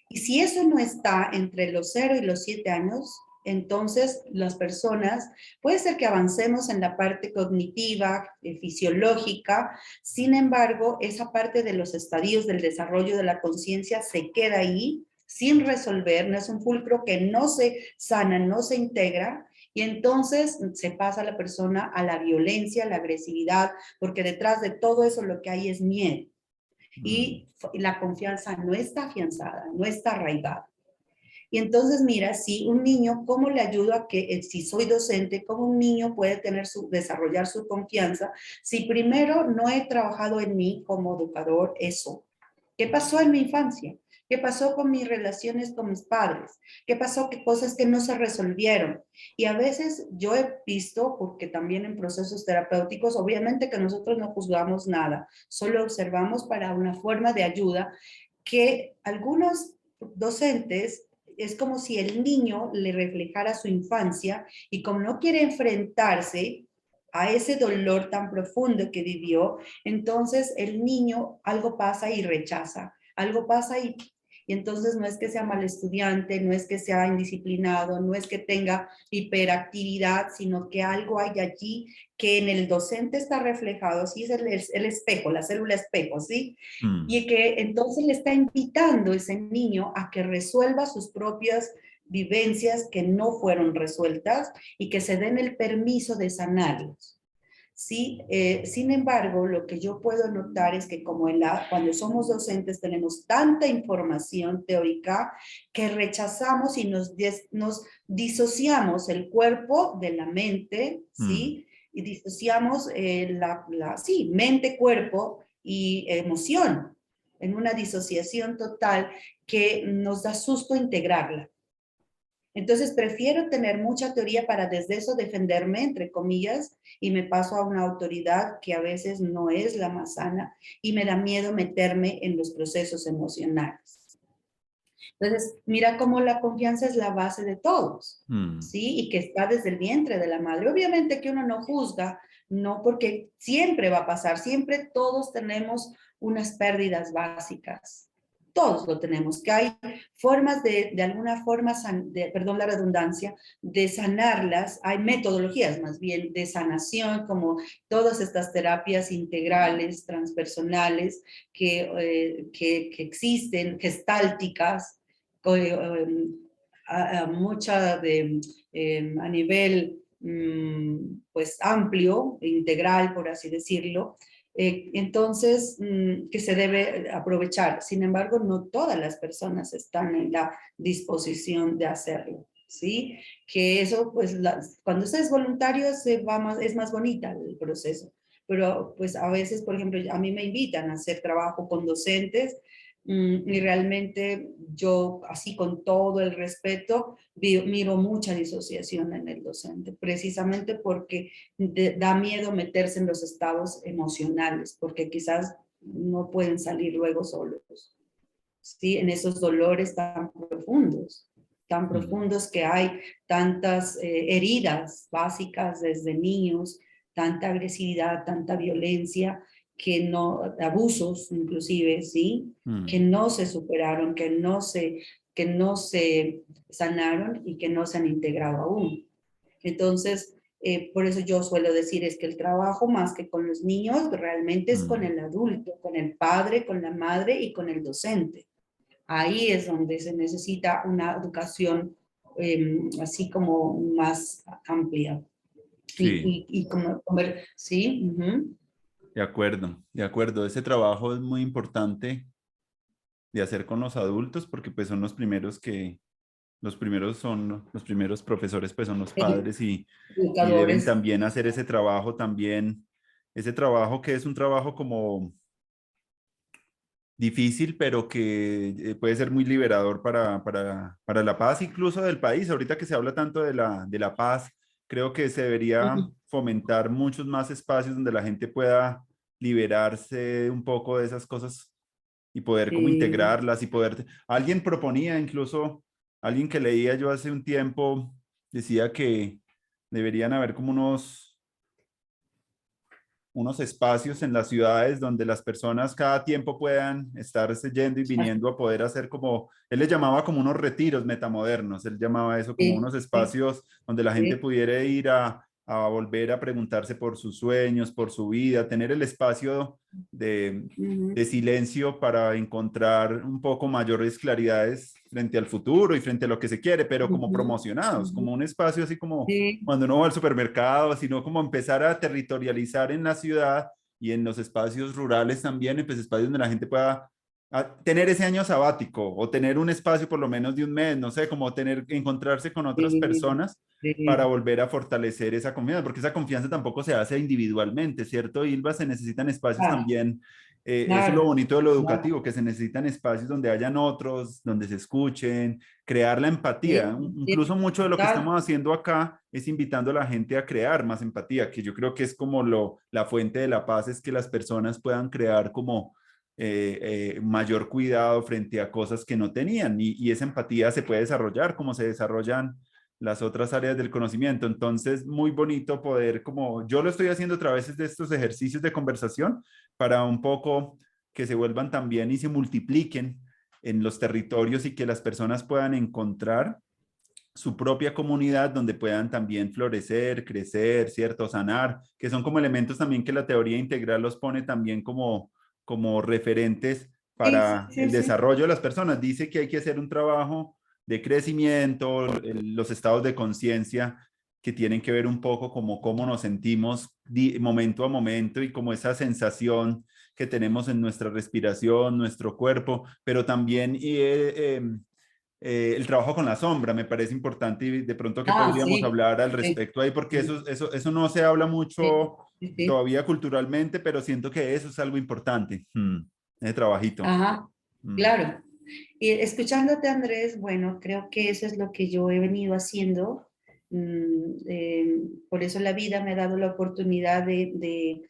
S1: Y si eso no está entre los 0 y los 7 años, entonces las personas, puede ser que avancemos en la parte cognitiva, fisiológica, sin embargo, esa parte de los estadios del desarrollo de la conciencia se queda ahí, sin resolver, no es un fulcro que no se sana, no se integra, y entonces se pasa a la persona a la violencia, a la agresividad, porque detrás de todo eso lo que hay es miedo.
S2: Mm,
S1: Y la confianza no está afianzada, no está arraigada. Y entonces, mira, si un niño, ¿cómo le ayudo a que, si soy docente, cómo un niño puede tener desarrollar su confianza si primero no he trabajado en mí como educador eso? ¿Qué pasó en mi infancia? ¿Qué pasó con mis relaciones con mis padres? ¿Qué pasó? ¿Qué cosas que no se resolvieron? Y a veces yo he visto, porque también en procesos terapéuticos, obviamente que nosotros no juzgamos nada, solo observamos para una forma de ayuda que algunos docentes es como si el niño le reflejara su infancia y como no quiere enfrentarse a ese dolor tan profundo que vivió, entonces el niño algo pasa y rechaza, algo pasa y entonces no es que sea mal estudiante, no es que sea indisciplinado, no es que tenga hiperactividad, sino que algo hay allí que en el docente está reflejado, sí es el espejo, la célula espejo, ¿sí?
S2: mm,
S1: Y que entonces le está invitando ese niño a que resuelva sus propias vivencias que no fueron resueltas y que se den el permiso de sanarlos. Sí, sin embargo, lo que yo puedo notar es que como cuando somos docentes tenemos tanta información teórica que rechazamos y nos disociamos el cuerpo de la mente,
S2: mm.
S1: ¿sí? Y disociamos sí, mente, cuerpo y emoción en una disociación total que nos da susto integrarla. Entonces prefiero tener mucha teoría para desde eso defenderme, entre comillas, y me paso a una autoridad que a veces no es la más sana y me da miedo meterme en los procesos emocionales. Entonces, mira cómo la confianza es la base de todos,
S2: Mm,
S1: ¿sí? Y que está desde el vientre de la madre. Obviamente que uno no juzga, no porque siempre va a pasar, siempre todos tenemos unas pérdidas básicas. Todos lo tenemos, que hay formas de alguna forma, perdón la redundancia, de sanarlas, hay metodologías más bien de sanación, como todas estas terapias integrales, transpersonales, que existen, gestálticas, mucha a nivel pues amplio, integral, por así decirlo, entonces que se debe aprovechar. Sin embargo, no todas las personas están en la disposición de hacerlo. ¿Sí? Que eso, pues, cuando se es voluntario, es más bonita el proceso. Pero, pues, a veces, por ejemplo, a mí me invitan a hacer trabajo con docentes y realmente yo, así con todo el respeto, miro mucha disociación en el docente, precisamente porque da miedo meterse en los estados emocionales, porque quizás no pueden salir luego solos, ¿sí? En esos dolores tan
S2: mm.
S1: profundos que hay, tantas heridas básicas desde niños, tanta agresividad, tanta violencia, que no, abusos inclusive, ¿sí? Que
S2: Mm,
S1: no se superaron, que no se sanaron y que no se han integrado aún. Entonces, por eso yo suelo decir es que el trabajo más que con los niños realmente es con
S2: mm.
S1: el adulto, con el padre, con la madre y con el docente. Ahí es donde se necesita una educación así como más amplia.
S2: Sí,
S1: Y como, sí,
S2: de acuerdo, de acuerdo. Ese trabajo es muy importante de hacer con los adultos porque pues son los primeros que, los primeros son, los primeros profesores pues son los padres y deben
S1: educadores.
S2: también hacer ese trabajo también, ese trabajo que es un trabajo como difícil, pero que puede ser muy liberador para la paz incluso del país. Ahorita que se habla tanto de la paz, creo que se debería
S1: Ujú.
S2: fomentar muchos más espacios donde la gente pueda liberarse un poco de esas cosas y poder como
S1: Sí,
S2: integrarlas y poder... Alguien proponía, incluso alguien que leía yo hace un tiempo, decía que deberían haber como unos espacios en las ciudades donde las personas cada tiempo puedan estarse yendo y viniendo a poder hacer como, él le llamaba como unos retiros metamodernos, él llamaba eso como
S1: sí,
S2: unos
S1: sí,
S2: espacios donde la gente
S1: sí,
S2: pudiera ir a volver a preguntarse por sus sueños, por su vida, tener el espacio de silencio para encontrar un poco mayores claridades frente al futuro y frente a lo que se quiere, pero como promocionados, como un espacio así como
S1: Sí,
S2: cuando uno va al supermercado, sino como empezar a territorializar en la ciudad y en los espacios rurales también, pues espacios donde la gente pueda tener ese año sabático o tener un espacio por lo menos de un mes, no sé, como tener, encontrarse con otras
S1: sí,
S2: personas para
S1: sí,
S2: volver a fortalecer esa confianza, porque esa confianza tampoco se hace individualmente, ¿cierto, Ilva? Se necesitan espacios
S1: ah,
S2: también, eso es lo
S1: claro,
S2: bonito de lo
S1: claro,
S2: educativo, que se necesitan espacios donde hayan otros, donde se escuchen, crear la empatía.
S1: sí,
S2: Incluso
S1: sí,
S2: mucho de lo que
S1: total,
S2: estamos haciendo acá es invitando a la gente a crear más empatía, que yo creo que es como la fuente de la paz, es que las personas puedan crear como mayor cuidado frente a cosas que no tenían y esa empatía se puede desarrollar como se desarrollan las otras áreas del conocimiento. Entonces, muy bonito poder, como yo lo estoy haciendo a través de estos ejercicios de conversación, para un poco que se vuelvan también y se multipliquen en los territorios y que las personas puedan encontrar su propia comunidad donde puedan también florecer, crecer, ¿cierto? Sanar, que son como elementos también que la teoría integral los pone también como referentes
S1: sí,
S2: para
S1: sí,
S2: el
S1: sí,
S2: desarrollo de las personas. Dice que hay que hacer un trabajo de crecimiento, los estados de conciencia que tienen que ver un poco como cómo nos sentimos momento a momento y como esa sensación que tenemos en nuestra respiración, nuestro cuerpo, pero también el trabajo con la sombra me parece importante y de pronto que
S1: ah,
S2: podríamos
S1: sí,
S2: hablar al
S1: sí,
S2: respecto ahí, porque
S1: sí,
S2: eso no se habla
S1: sí,
S2: mucho
S1: sí, sí.
S2: todavía culturalmente, pero siento que eso es algo importante, ese trabajito.
S1: Ajá,
S2: Mm.
S1: claro. Y escuchándote, Andrés, bueno, creo que eso es lo que yo he venido haciendo. Por eso la vida me ha dado la oportunidad de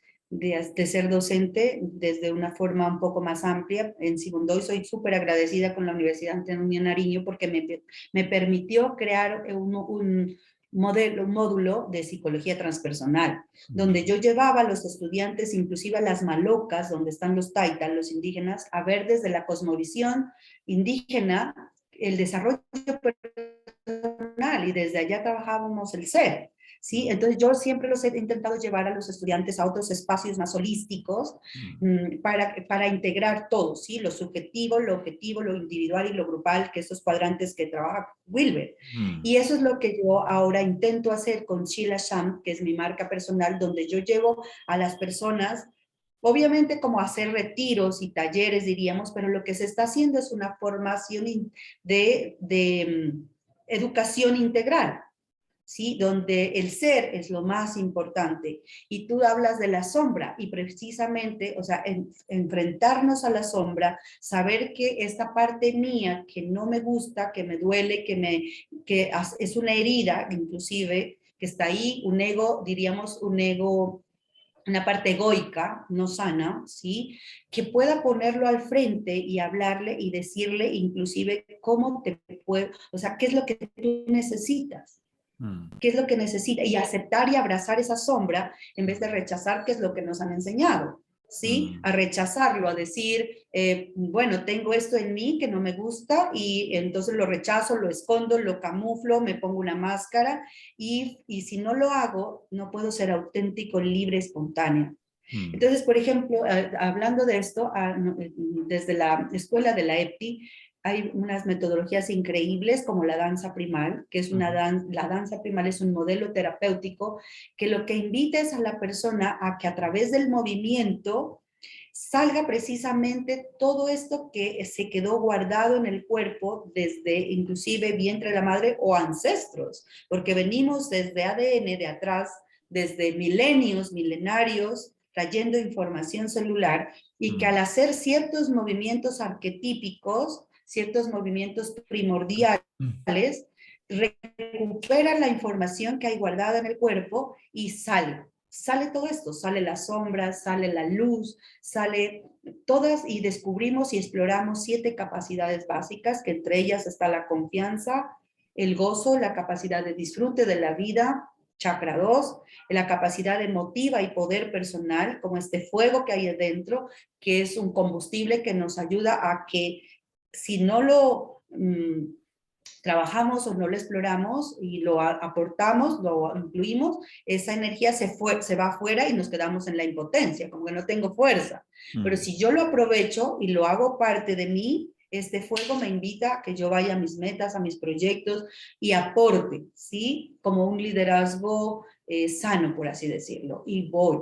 S1: ser docente desde una forma un poco más amplia. En Sibundoy soy súper agradecida con la Universidad Antonio Nariño porque me permitió crear un modelo, un módulo de psicología transpersonal donde
S2: Mm.
S1: yo llevaba a los estudiantes, inclusive a las malocas, donde están los taitas, los indígenas, a ver desde la cosmovisión indígena el desarrollo personal y desde allá trabajábamos el ser. ¿Sí? Entonces yo siempre los he intentado llevar a los estudiantes a otros espacios más holísticos
S2: Mm.
S1: para integrar todo, ¿sí? Lo subjetivo, lo objetivo, lo individual y lo grupal, que esos cuadrantes que trabaja Wilber.
S2: Mm.
S1: Y eso es lo que yo ahora intento hacer con Sheila Sham, que es mi marca personal, donde yo llevo a las personas, obviamente como hacer retiros y talleres, diríamos, pero lo que se está haciendo es una formación de educación integral. ¿Sí? Donde el ser es lo más importante. Y tú hablas de la sombra y precisamente, o sea, enfrentarnos a la sombra, saber que esta parte mía que no me gusta, que me duele, que es una herida, inclusive, que está ahí, un ego, diríamos, un ego, una parte egoica, no sana, ¿sí? Que pueda ponerlo al frente y hablarle y decirle inclusive cómo te puede, o sea, qué es lo que tú necesitas,
S2: Mm.
S1: qué es lo que necesita y aceptar y abrazar esa sombra en vez de rechazar, qué es lo que nos han enseñado, ¿sí?
S2: Mm.
S1: A rechazarlo, a decir, bueno, tengo esto en mí que no me gusta y entonces lo rechazo, lo escondo, lo camuflo, me pongo una máscara y si no lo hago, no puedo ser auténtico, libre, espontáneo.
S2: Mm.
S1: Entonces, por ejemplo, hablando de esto, desde la escuela de la EPI, hay unas metodologías increíbles como la danza primal, que es
S2: Mm.
S1: la danza primal es un modelo terapéutico que lo que invita es a la persona a que a través del movimiento salga precisamente todo esto que se quedó guardado en el cuerpo desde inclusive vientre de la madre o ancestros, porque venimos desde ADN de atrás, desde milenios, milenarios, trayendo información celular y que
S2: Mm.
S1: al hacer ciertos movimientos arquetípicos, ciertos movimientos primordiales,
S2: Mm.
S1: recupera la información que hay guardada en el cuerpo y sale todo esto, sale la sombra, sale la luz, sale todas y descubrimos y exploramos 7 capacidades básicas, que entre ellas está la confianza, el gozo, la capacidad de disfrute de la vida, chakra 2, la capacidad emotiva y poder personal, como este fuego que hay adentro, que es un combustible que nos ayuda a que si no lo trabajamos o no lo exploramos y lo aportamos, lo incluimos, esa energía se va afuera y nos quedamos en la impotencia, como que no tengo fuerza. Pero si yo lo aprovecho y lo hago parte de mí, este fuego me invita a que yo vaya a mis metas, a mis proyectos y aporte, ¿sí? Como un liderazgo sano, por así decirlo, y voy.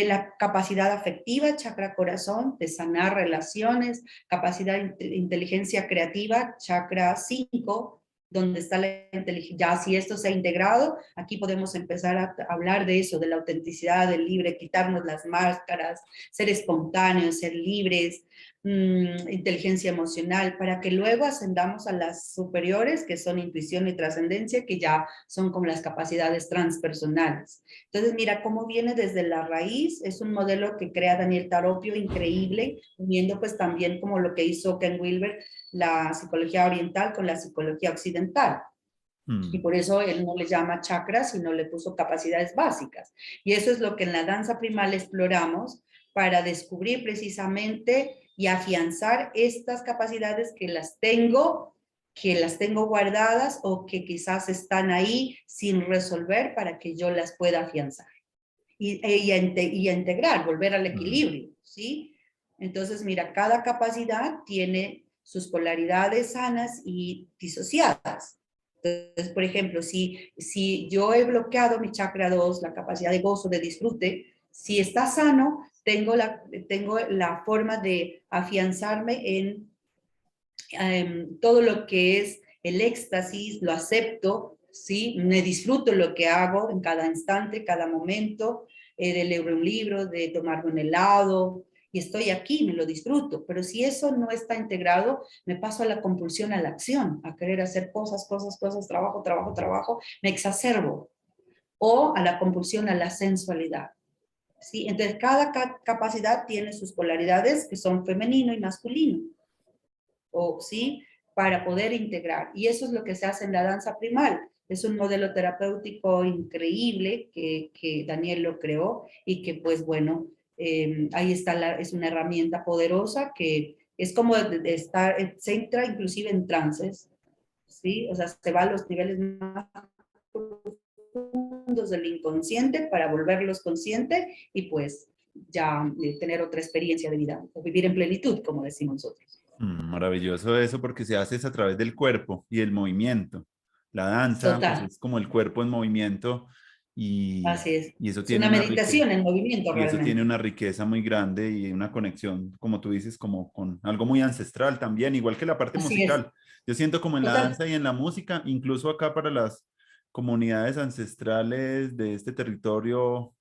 S1: La capacidad afectiva, chakra corazón, de sanar relaciones, capacidad de inteligencia creativa, chakra 5, donde está la inteligencia. Ya si esto se ha integrado, aquí podemos empezar a hablar de eso, de la autenticidad, del libre, quitarnos las máscaras, ser espontáneos, ser libres, inteligencia emocional, para que luego ascendamos a las superiores, que son intuición y trascendencia, que ya son como las capacidades transpersonales. Entonces, mira cómo viene desde la raíz, es un modelo que crea Daniel Taropio, increíble, uniendo pues también como lo que hizo Ken Wilber, la psicología oriental con la psicología occidental. Y por eso él no le llama chakras, sino le puso capacidades básicas. Y eso es lo que en la danza primal exploramos para descubrir precisamente y afianzar estas capacidades que las tengo guardadas o que quizás están ahí sin resolver para que yo las pueda afianzar y a integrar, volver al equilibrio, ¿sí? Entonces, mira, cada capacidad tiene sus polaridades sanas y disociadas. Entonces, por ejemplo, si yo he bloqueado mi chakra 2, la capacidad de gozo, de disfrute, si está sano, tengo la forma de afianzarme en todo lo que es el éxtasis, lo acepto, ¿sí? Me disfruto lo que hago en cada instante, cada momento, de leer un libro, de tomarme un helado, y estoy aquí, me lo disfruto. Pero si eso no está integrado, me paso a la compulsión, a la acción, a querer hacer cosas, trabajo, trabajo, trabajo, me exacerbo. O a la compulsión, a la sensualidad. ¿Sí? Entonces, cada capacidad tiene sus polaridades que son femenino y masculino. O, ¿sí? Para poder integrar. Y eso es lo que se hace en la danza primal. Es un modelo terapéutico increíble que Daniel lo creó y que, pues bueno, ahí está, es una herramienta poderosa que es como de estar, se entra inclusive en trances, ¿sí? O sea, se va a los niveles más profundos del inconsciente para volverlos consciente y pues ya tener otra experiencia de vida o vivir en plenitud, como decimos nosotros.
S2: Maravilloso eso porque se hace es a través del cuerpo y el movimiento. La danza, pues
S1: Total.
S2: es como el cuerpo en movimiento
S1: Así
S2: y eso
S1: es
S2: tiene
S1: una
S2: una riqueza.
S1: meditación en movimiento
S2: Y eso tiene
S1: realmente.
S2: una riqueza muy grande y una conexión, como tú dices, como con algo muy ancestral también, igual que la parte
S1: Así es,
S2: musical. Yo siento como en la
S1: total.
S2: danza y en la música, incluso acá para las comunidades ancestrales de este territorio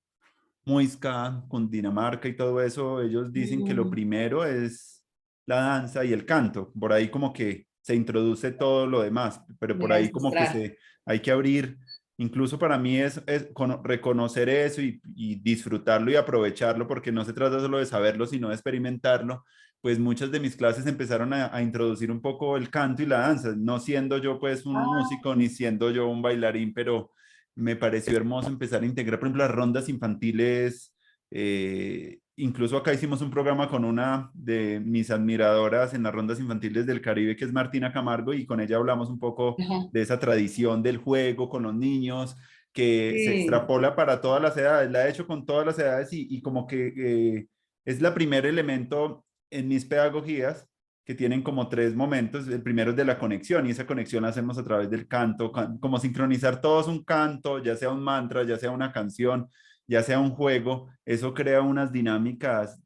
S2: Muisca, con Dinamarca y todo eso, ellos dicen que lo
S1: Mm,
S2: primero es la danza y el canto. Por ahí como que se introduce todo lo demás, pero por
S1: mira,
S2: ahí como que
S1: ancestral.
S2: hay que abrir. Incluso para mí es reconocer eso y disfrutarlo y aprovecharlo, porque no se trata solo de saberlo, sino de experimentarlo. Pues muchas de mis clases empezaron a introducir un poco el canto y la danza, no siendo yo pues un
S1: Ah,
S2: músico ni siendo yo un bailarín, pero me pareció hermoso empezar a integrar, por ejemplo, las rondas infantiles. Incluso acá hicimos un programa con una de mis admiradoras en las rondas infantiles del Caribe, que es Martina Camargo, y con ella hablamos un poco
S1: ajá.
S2: de esa tradición del juego con los niños, que se
S1: Sí.
S2: extrapola para todas las edades. La he hecho con todas las edades y como que es la primer elemento en mis pedagogías que tienen como tres momentos. El primero es de la conexión y esa conexión la hacemos a través del canto, como sincronizar todos un canto, ya sea un mantra, ya sea una canción, ya sea un juego. Eso crea unas dinámicas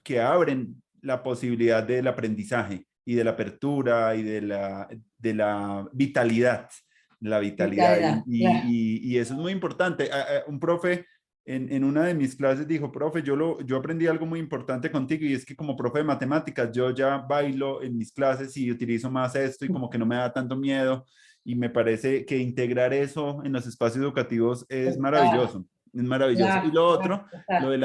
S2: que abren la posibilidad del aprendizaje y de la apertura y de la vitalidad. La vitalidad.
S1: Vitalidad, claro.
S2: Y eso es muy importante. Un profe en una de mis clases dijo, profe, yo aprendí algo muy importante contigo y es que como profe de matemáticas yo ya bailo en mis clases y utilizo más esto y como que no me da tanto miedo y me parece que integrar eso en los espacios educativos es
S1: Total,
S2: maravilloso, es maravilloso. Y
S1: claro, claro, total.
S2: lo de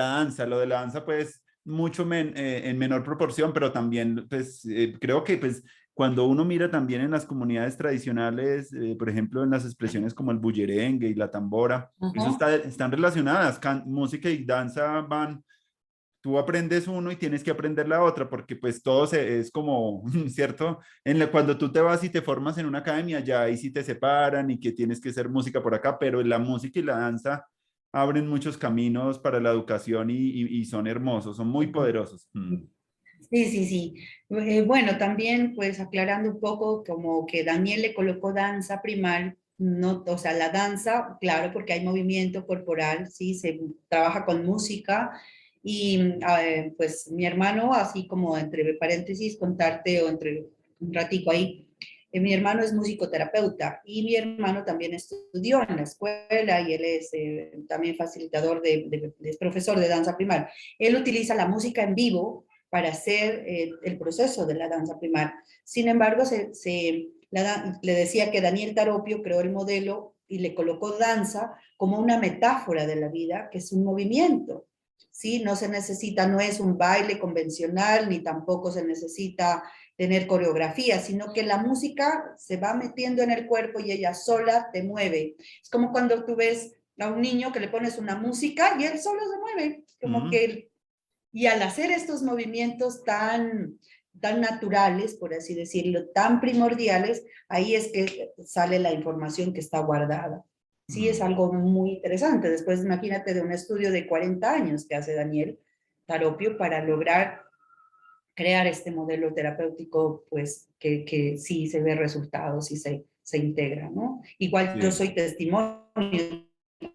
S2: la danza pues mucho en menor proporción, pero también pues creo que pues cuando uno mira también en las comunidades tradicionales, por ejemplo, en las expresiones como el bullerengue y la tambora, eso
S1: Ajá.
S2: están relacionadas. Música y danza van tú aprendes uno y tienes que aprender la otra, porque pues todo es como, ¿cierto? Cuando tú te vas y te formas en una academia, ya ahí sí te separan y que tienes que hacer música por acá, pero la música y la danza abren muchos caminos para la educación y son hermosos, son muy poderosos. Mm.
S1: Sí, sí, sí. Bueno, también pues aclarando un poco como que Daniel le colocó danza primal, no, o sea, la danza, claro, porque hay movimiento corporal, sí, se trabaja con música y pues mi hermano, así como entre paréntesis, contarte o entre un ratico ahí, mi hermano es musicoterapeuta y mi hermano también estudió en la escuela y él es también facilitador es profesor de danza primal. Él utiliza la música en vivo para hacer el proceso de la danza primal. Sin embargo, le decía que Daniel Taropio creó el modelo y le colocó danza como una metáfora de la vida, que es un movimiento. ¿Sí? No se necesita, no es un baile convencional, ni tampoco se necesita tener coreografía, sino que la música se va metiendo en el cuerpo y ella sola te mueve. Es como cuando tú ves a un niño que le pones una música y él solo se mueve, como
S2: Mm.
S1: que y al hacer estos movimientos tan naturales, por así decirlo, tan primordiales, ahí es que sale la información que está guardada. Sí, es
S2: Mm.
S1: algo muy interesante. Después, imagínate de un estudio de 40 años que hace Daniel Taropio para lograr crear este modelo terapéutico, pues que sí se ve resultados y se integra, ¿no? Igual yo
S2: Sí,
S1: soy testimonio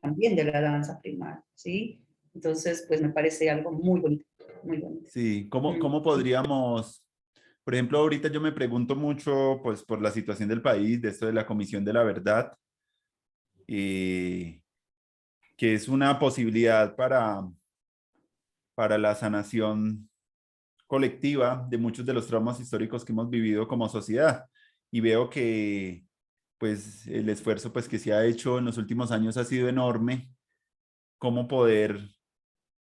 S1: también de la danza primal, ¿sí? Entonces, pues me parece algo muy bonito, muy bonito.
S2: sí. ¿Cómo,
S1: Mm.
S2: cómo podríamos, por ejemplo, ahorita yo me pregunto mucho, pues, por la situación del país, de esto de la Comisión de la Verdad, eh, que es una posibilidad para la sanación colectiva de muchos de los traumas históricos que hemos vivido como sociedad. Y veo que, pues, el esfuerzo, pues, que se ha hecho en los últimos años ha sido enorme. Cómo poder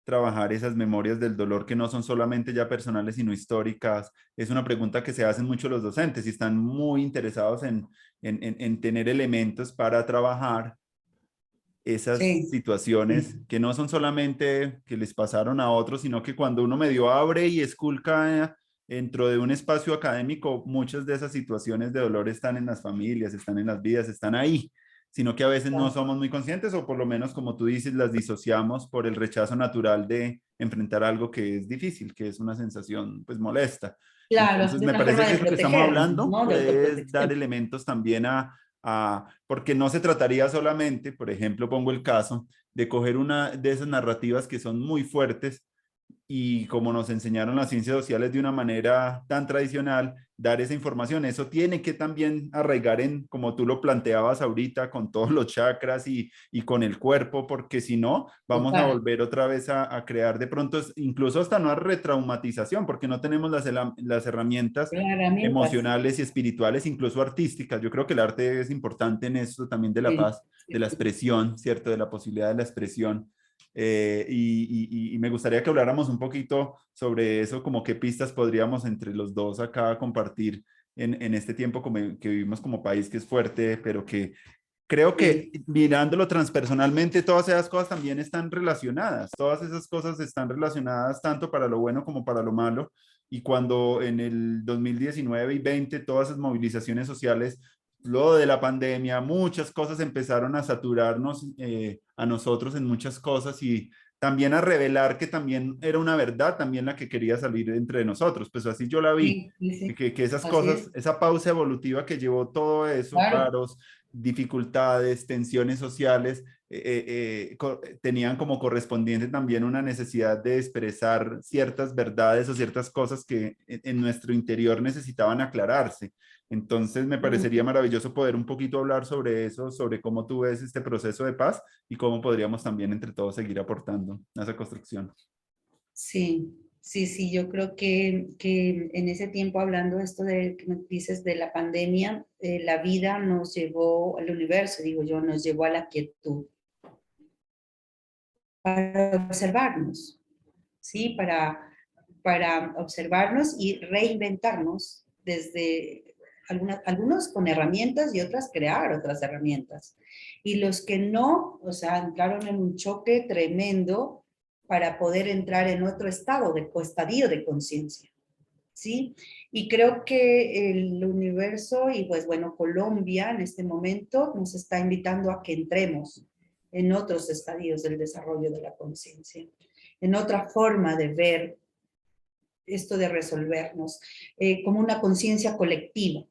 S2: trabajar esas memorias del dolor que no son solamente ya personales, sino históricas. Es una pregunta que se hacen mucho los docentes y están muy interesados en tener elementos para trabajar esas
S1: Sí,
S2: situaciones
S1: sí,
S2: que no son solamente que les pasaron a otros, sino que cuando uno medio abre y esculca dentro de un espacio académico, muchas de esas situaciones de dolor están en las familias, están en las vidas, están ahí, sino que a veces no
S1: claro.
S2: somos muy conscientes o por lo menos, como tú dices, las disociamos por el rechazo natural de enfrentar algo que es difícil, que es una sensación pues molesta.
S1: Claro,
S2: Entonces,
S1: de
S2: me
S1: una
S2: parece
S1: forma
S2: que
S1: de
S2: eso que estamos
S1: protegernos,
S2: hablando
S1: ¿no? De
S2: puede dar
S1: autoprotección.
S2: elementos también porque no se trataría solamente, por ejemplo, pongo el caso de coger una de esas narrativas que son muy fuertes y como nos enseñaron las ciencias sociales de una manera tan tradicional, dar esa información. Eso tiene que también arraigar en, como tú lo planteabas ahorita, con todos los chakras y con el cuerpo, porque si no, vamos a
S1: Total.
S2: volver otra vez a crear de pronto, incluso hasta una retraumatización, porque no tenemos las herramientas
S1: Herramientas.
S2: emocionales y espirituales, incluso artísticas. Yo creo que el arte es importante en esto también de la
S1: Sí,
S2: paz, de
S1: sí,
S2: la
S1: sí.
S2: expresión, ¿cierto? De la posibilidad de la expresión. Y me gustaría que habláramos un poquito sobre eso, como qué pistas podríamos entre los dos acá compartir en este tiempo que vivimos como país que es fuerte, pero que creo que
S1: Sí,
S2: mirándolo transpersonalmente, todas esas cosas también están relacionadas, todas esas cosas están relacionadas tanto para lo bueno como para lo malo. Y cuando en el 2019 y 20 todas esas movilizaciones sociales, luego de la pandemia, muchas cosas empezaron a saturarnos a nosotros en muchas cosas y también a revelar que también era una verdad también la que quería salir entre nosotros. Pues así yo la vi,
S1: sí, sí, sí.
S2: que esas
S1: Así
S2: cosas,
S1: es.
S2: esa pausa evolutiva que llevó todo eso,
S1: Claro.
S2: paros, dificultades, tensiones sociales, tenían como correspondiente también una necesidad de expresar ciertas verdades o ciertas cosas que en nuestro interior necesitaban aclararse. Entonces me parecería
S1: Ujú.
S2: maravilloso poder un poquito hablar sobre eso, sobre cómo tú ves este proceso de paz y cómo podríamos también entre todos seguir aportando a esa construcción.
S1: Sí, sí, sí, yo creo que en ese tiempo, hablando esto de que me dices de la pandemia, la vida nos llevó, al universo, digo yo, nos llevó a la quietud para observarnos, ¿sí? Para observarnos y reinventarnos desde algunos con herramientas y otras crear otras herramientas. Y los que no, o sea, entraron en un choque tremendo para poder entrar en otro estado o estadio de conciencia, ¿sí? Y creo que el universo y pues bueno, Colombia en este momento nos está invitando a que entremos en otros estadios del desarrollo de la conciencia, en otra forma de ver esto de resolvernos, como una conciencia colectiva,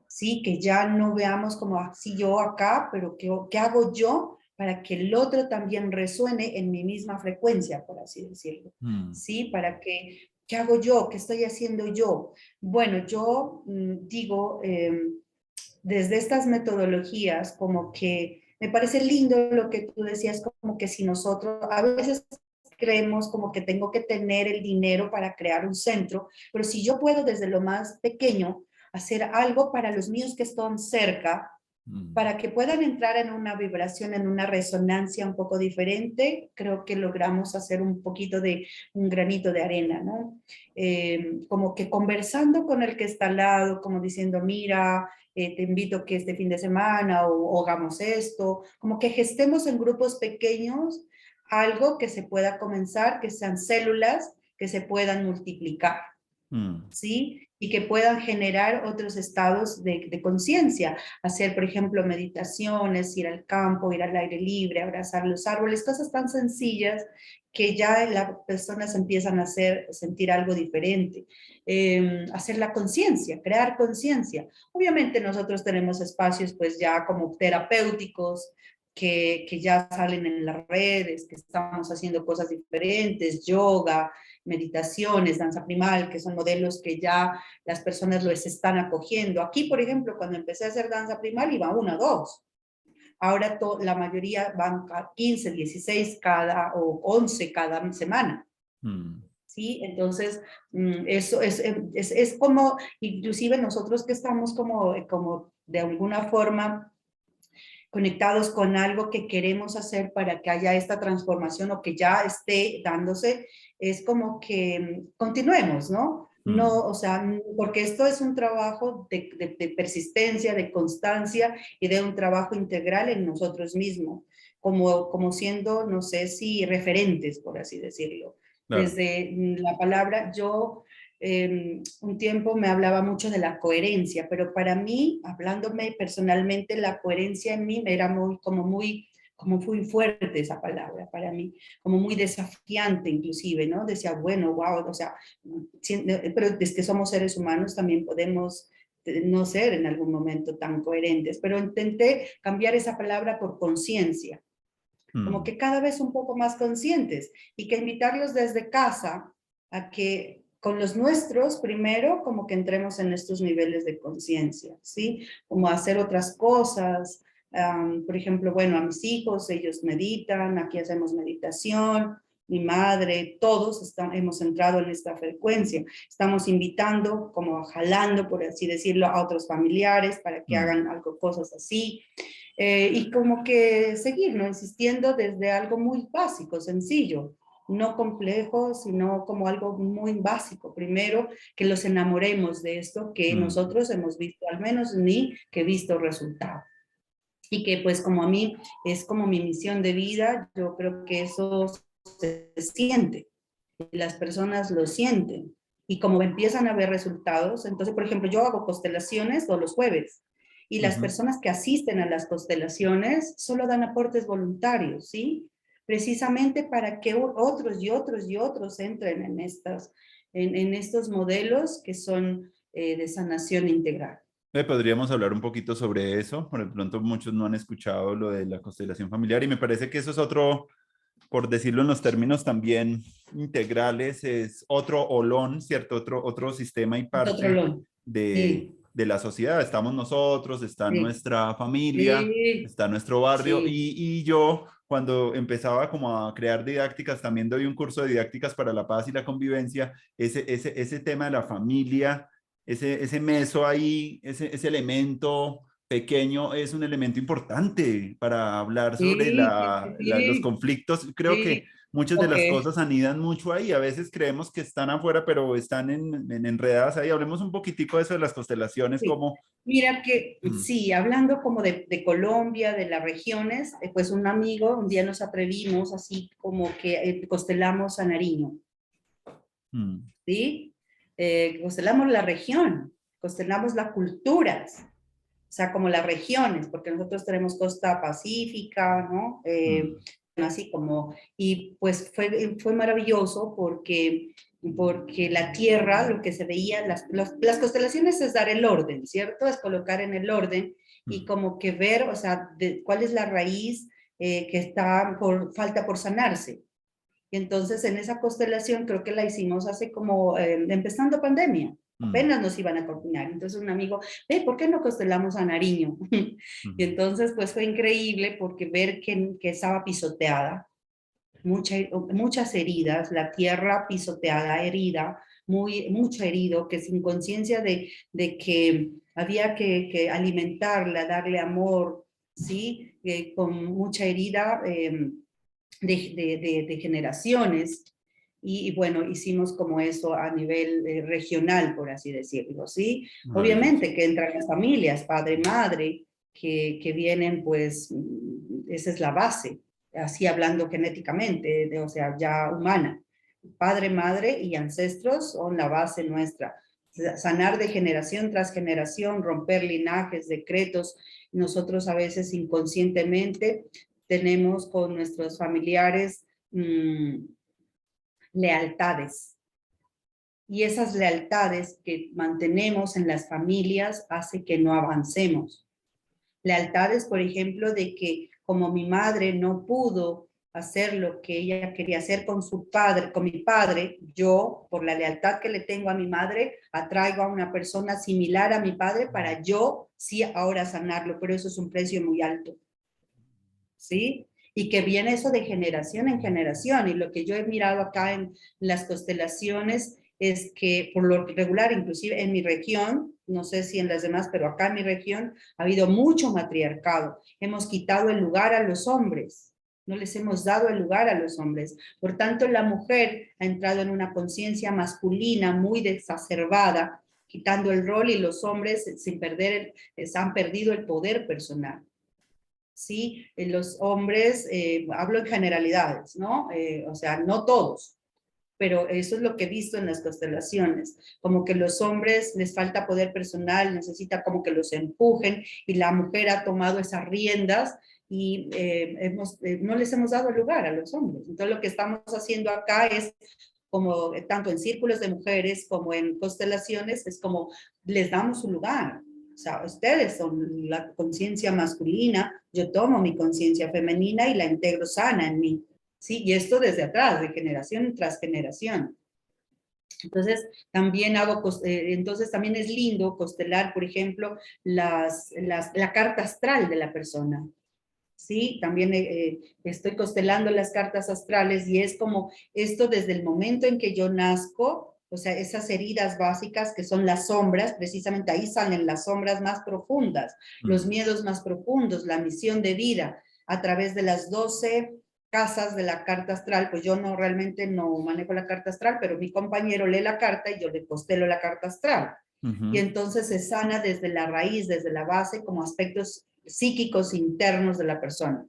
S1: ¿sí? Que ya no veamos como así yo acá, pero ¿qué hago yo para que el otro también resuene en mi misma frecuencia, por así decirlo?
S2: Mm,
S1: ¿Sí? Para que, ¿qué hago yo? ¿Qué estoy haciendo yo? Bueno, yo digo, desde estas metodologías, como que me parece lindo lo que tú decías, como que si nosotros a veces creemos como que tengo que tener el dinero para crear un centro, pero si yo puedo desde lo más pequeño hacer algo para los míos que están cerca,
S2: mm,
S1: para que puedan entrar en una vibración, en una resonancia un poco diferente, creo que logramos hacer un poquito de un granito de arena, ¿no? Como que conversando con el que está al lado, como diciendo, mira, te invito que este fin de semana o hagamos esto, como que gestemos en grupos pequeños algo que se pueda comenzar, que sean células que se puedan multiplicar.
S2: mm,
S1: ¿Sí? Y que puedan generar otros estados de conciencia, hacer, por ejemplo, meditaciones, ir al campo, ir al aire libre, abrazar los árboles, cosas tan sencillas que ya las personas empiezan a hacer, sentir algo diferente. Hacer la conciencia, crear conciencia. Obviamente nosotros tenemos espacios pues ya como terapéuticos, que ya salen en las redes, que estamos haciendo cosas diferentes, yoga, meditaciones, danza primal, que son modelos que ya las personas los están acogiendo. Aquí, por ejemplo, cuando empecé a hacer danza primal, iba una o dos. Ahora la mayoría van a 15, 16 cada o 11 cada semana.
S2: mm.
S1: ¿Sí? Entonces, eso es como, inclusive nosotros que estamos como de alguna forma conectados con algo que queremos hacer para que haya esta transformación o que ya esté dándose, es como que continuemos, ¿no? No,
S2: Mm,
S1: o sea, porque esto es un trabajo de persistencia, de constancia y de un trabajo integral en nosotros mismos, como siendo, no sé si referentes, por así decirlo.
S2: claro.
S1: Desde la palabra yo un tiempo me hablaba mucho de la coherencia, pero para mí, hablándome personalmente, la coherencia en mí era como muy fuerte esa palabra para mí, como muy desafiante inclusive, ¿no? Decía, bueno, wow, o sea, pero desde que somos seres humanos también podemos no ser en algún momento tan coherentes, pero intenté cambiar esa palabra por conciencia, como
S2: Mm,
S1: que cada vez un poco más conscientes y que invitarlos desde casa a que con los nuestros, primero, como que entremos en estos niveles de conciencia, ¿sí? Como hacer otras cosas. Por ejemplo, bueno, a mis hijos, ellos meditan, aquí hacemos meditación, mi madre, todos hemos entrado en esta frecuencia. Estamos invitando, como jalando, por así decirlo, a otros familiares para que
S2: mm,
S1: hagan algo, cosas así. Y como que seguir, ¿no? Insistiendo desde algo muy básico, sencillo, no complejo, sino como algo muy básico. Primero, que los enamoremos de esto que
S2: mm.
S1: nosotros hemos visto, al menos ni que he visto resultado. Y que pues como a mí es como mi misión de vida, yo creo que eso se siente, las personas lo sienten. Y como empiezan a ver resultados, entonces, por ejemplo, yo hago constelaciones todos los jueves y las
S2: Ujú.
S1: personas que asisten a las constelaciones solo dan aportes voluntarios, ¿sí? Precisamente para que otros y otros y otros entren en estos modelos que son de sanación integral.
S2: Podríamos hablar un poquito sobre eso. Por de pronto muchos no han escuchado lo de la constelación familiar y me parece que eso es otro, por decirlo en los términos también integrales, es otro olón, ¿cierto? Otro sistema y
S1: Es otro
S2: parte
S1: long.
S2: de,
S1: Sí,
S2: de la sociedad. Estamos nosotros, está
S1: sí,
S2: nuestra familia,
S1: sí,
S2: está nuestro barrio
S1: sí.
S2: y yo cuando empezaba como a crear didácticas, también doy un curso de didácticas para la paz y la convivencia, ese tema de la familia, ese meso ahí, ese elemento pequeño es un elemento importante para hablar sobre
S1: Sí, sí,
S2: los
S1: sí,
S2: conflictos. Creo que
S1: sí,
S2: muchas de
S1: Ok.
S2: las cosas anidan mucho ahí. A veces creemos que están afuera, pero están enredadas ahí. Hablemos un poquitico de eso de las constelaciones,
S1: Sí.
S2: como...
S1: Mira que
S2: Mm,
S1: sí, hablando como de Colombia, de las regiones, pues un amigo, un día nos atrevimos así como que constelamos a Nariño,
S2: mm,
S1: ¿sí? Constelamos la región, constelamos las culturas, o sea, como las regiones, porque nosotros tenemos costa pacífica, ¿no?
S2: mm,
S1: Así como, y pues fue maravilloso porque la tierra, lo que se veía, las constelaciones es dar el orden, ¿cierto? Es colocar en el orden y
S2: mm,
S1: como que ver, o sea, cuál es la raíz que falta por sanarse. Y entonces en esa constelación creo que la hicimos hace como, empezando pandemia,
S2: mm,
S1: apenas nos iban a confinar. Entonces un amigo, ¿por qué no constelamos a Nariño? Y
S2: mm,
S1: entonces pues fue increíble porque ver que estaba pisoteada, muchas heridas, la tierra pisoteada, herida, mucho herido, que sin conciencia de que había que alimentarla, darle amor, ¿sí? Con mucha herida. De generaciones. Y bueno, hicimos como eso a nivel regional, por así decirlo, ¿sí?
S2: maravilloso.
S1: Obviamente que entran las familias, padre, madre, que vienen, pues, esa es la base, así hablando genéticamente, o sea, ya humana. Padre, madre y ancestros son la base nuestra. Sanar de generación tras generación, romper linajes, decretos. Nosotros a veces inconscientemente tenemos con nuestros familiares lealtades. Y esas lealtades que mantenemos en las familias hace que no avancemos. Lealtades, por ejemplo, de que como mi madre no pudo hacer lo que ella quería hacer con su padre, con mi padre, yo, por la lealtad que le tengo a mi madre, atraigo a una persona similar a mi padre para yo sí ahora sanarlo, pero eso es un precio muy alto. ¿Sí? Y que viene eso de generación en generación. Y lo que yo he mirado acá en las constelaciones es que por lo regular, inclusive en mi región, no sé si en las demás, pero acá en mi región ha habido mucho matriarcado. Hemos quitado el lugar a los hombres. No les hemos dado el lugar a los hombres. Por tanto, la mujer ha entrado en una conciencia masculina muy exacerbada, quitando el rol y los hombres sin perder, han perdido el poder personal. ¿Sí? Los hombres, hablo en generalidades, ¿no? O sea, no todos, pero eso es lo que he visto en las constelaciones, como que los hombres les falta poder personal, necesita como que los empujen y la mujer ha tomado esas riendas y no les hemos dado lugar a los hombres. Entonces lo que estamos haciendo acá es como tanto en círculos de mujeres como en constelaciones, es como les damos un lugar. O sea, ustedes son la conciencia masculina, yo tomo mi conciencia femenina y la integro sana en mí. ¿Sí? Y esto desde atrás, de generación tras generación. Entonces, también entonces también es lindo constelar, por ejemplo, la carta astral de la persona. Sí, también estoy constelando las cartas astrales y es como esto desde el momento en que yo nazco, o sea, esas heridas básicas que son las sombras, precisamente ahí salen las sombras más profundas, los
S2: Mm,
S1: miedos más profundos, la misión de vida a través de las 12 casas de la carta astral, pues yo no realmente no manejo la carta astral, pero mi compañero lee la carta y yo le constelo la carta astral. Y
S2: ujú,
S1: entonces se sana desde la raíz, desde la base, como aspectos psíquicos internos de la persona.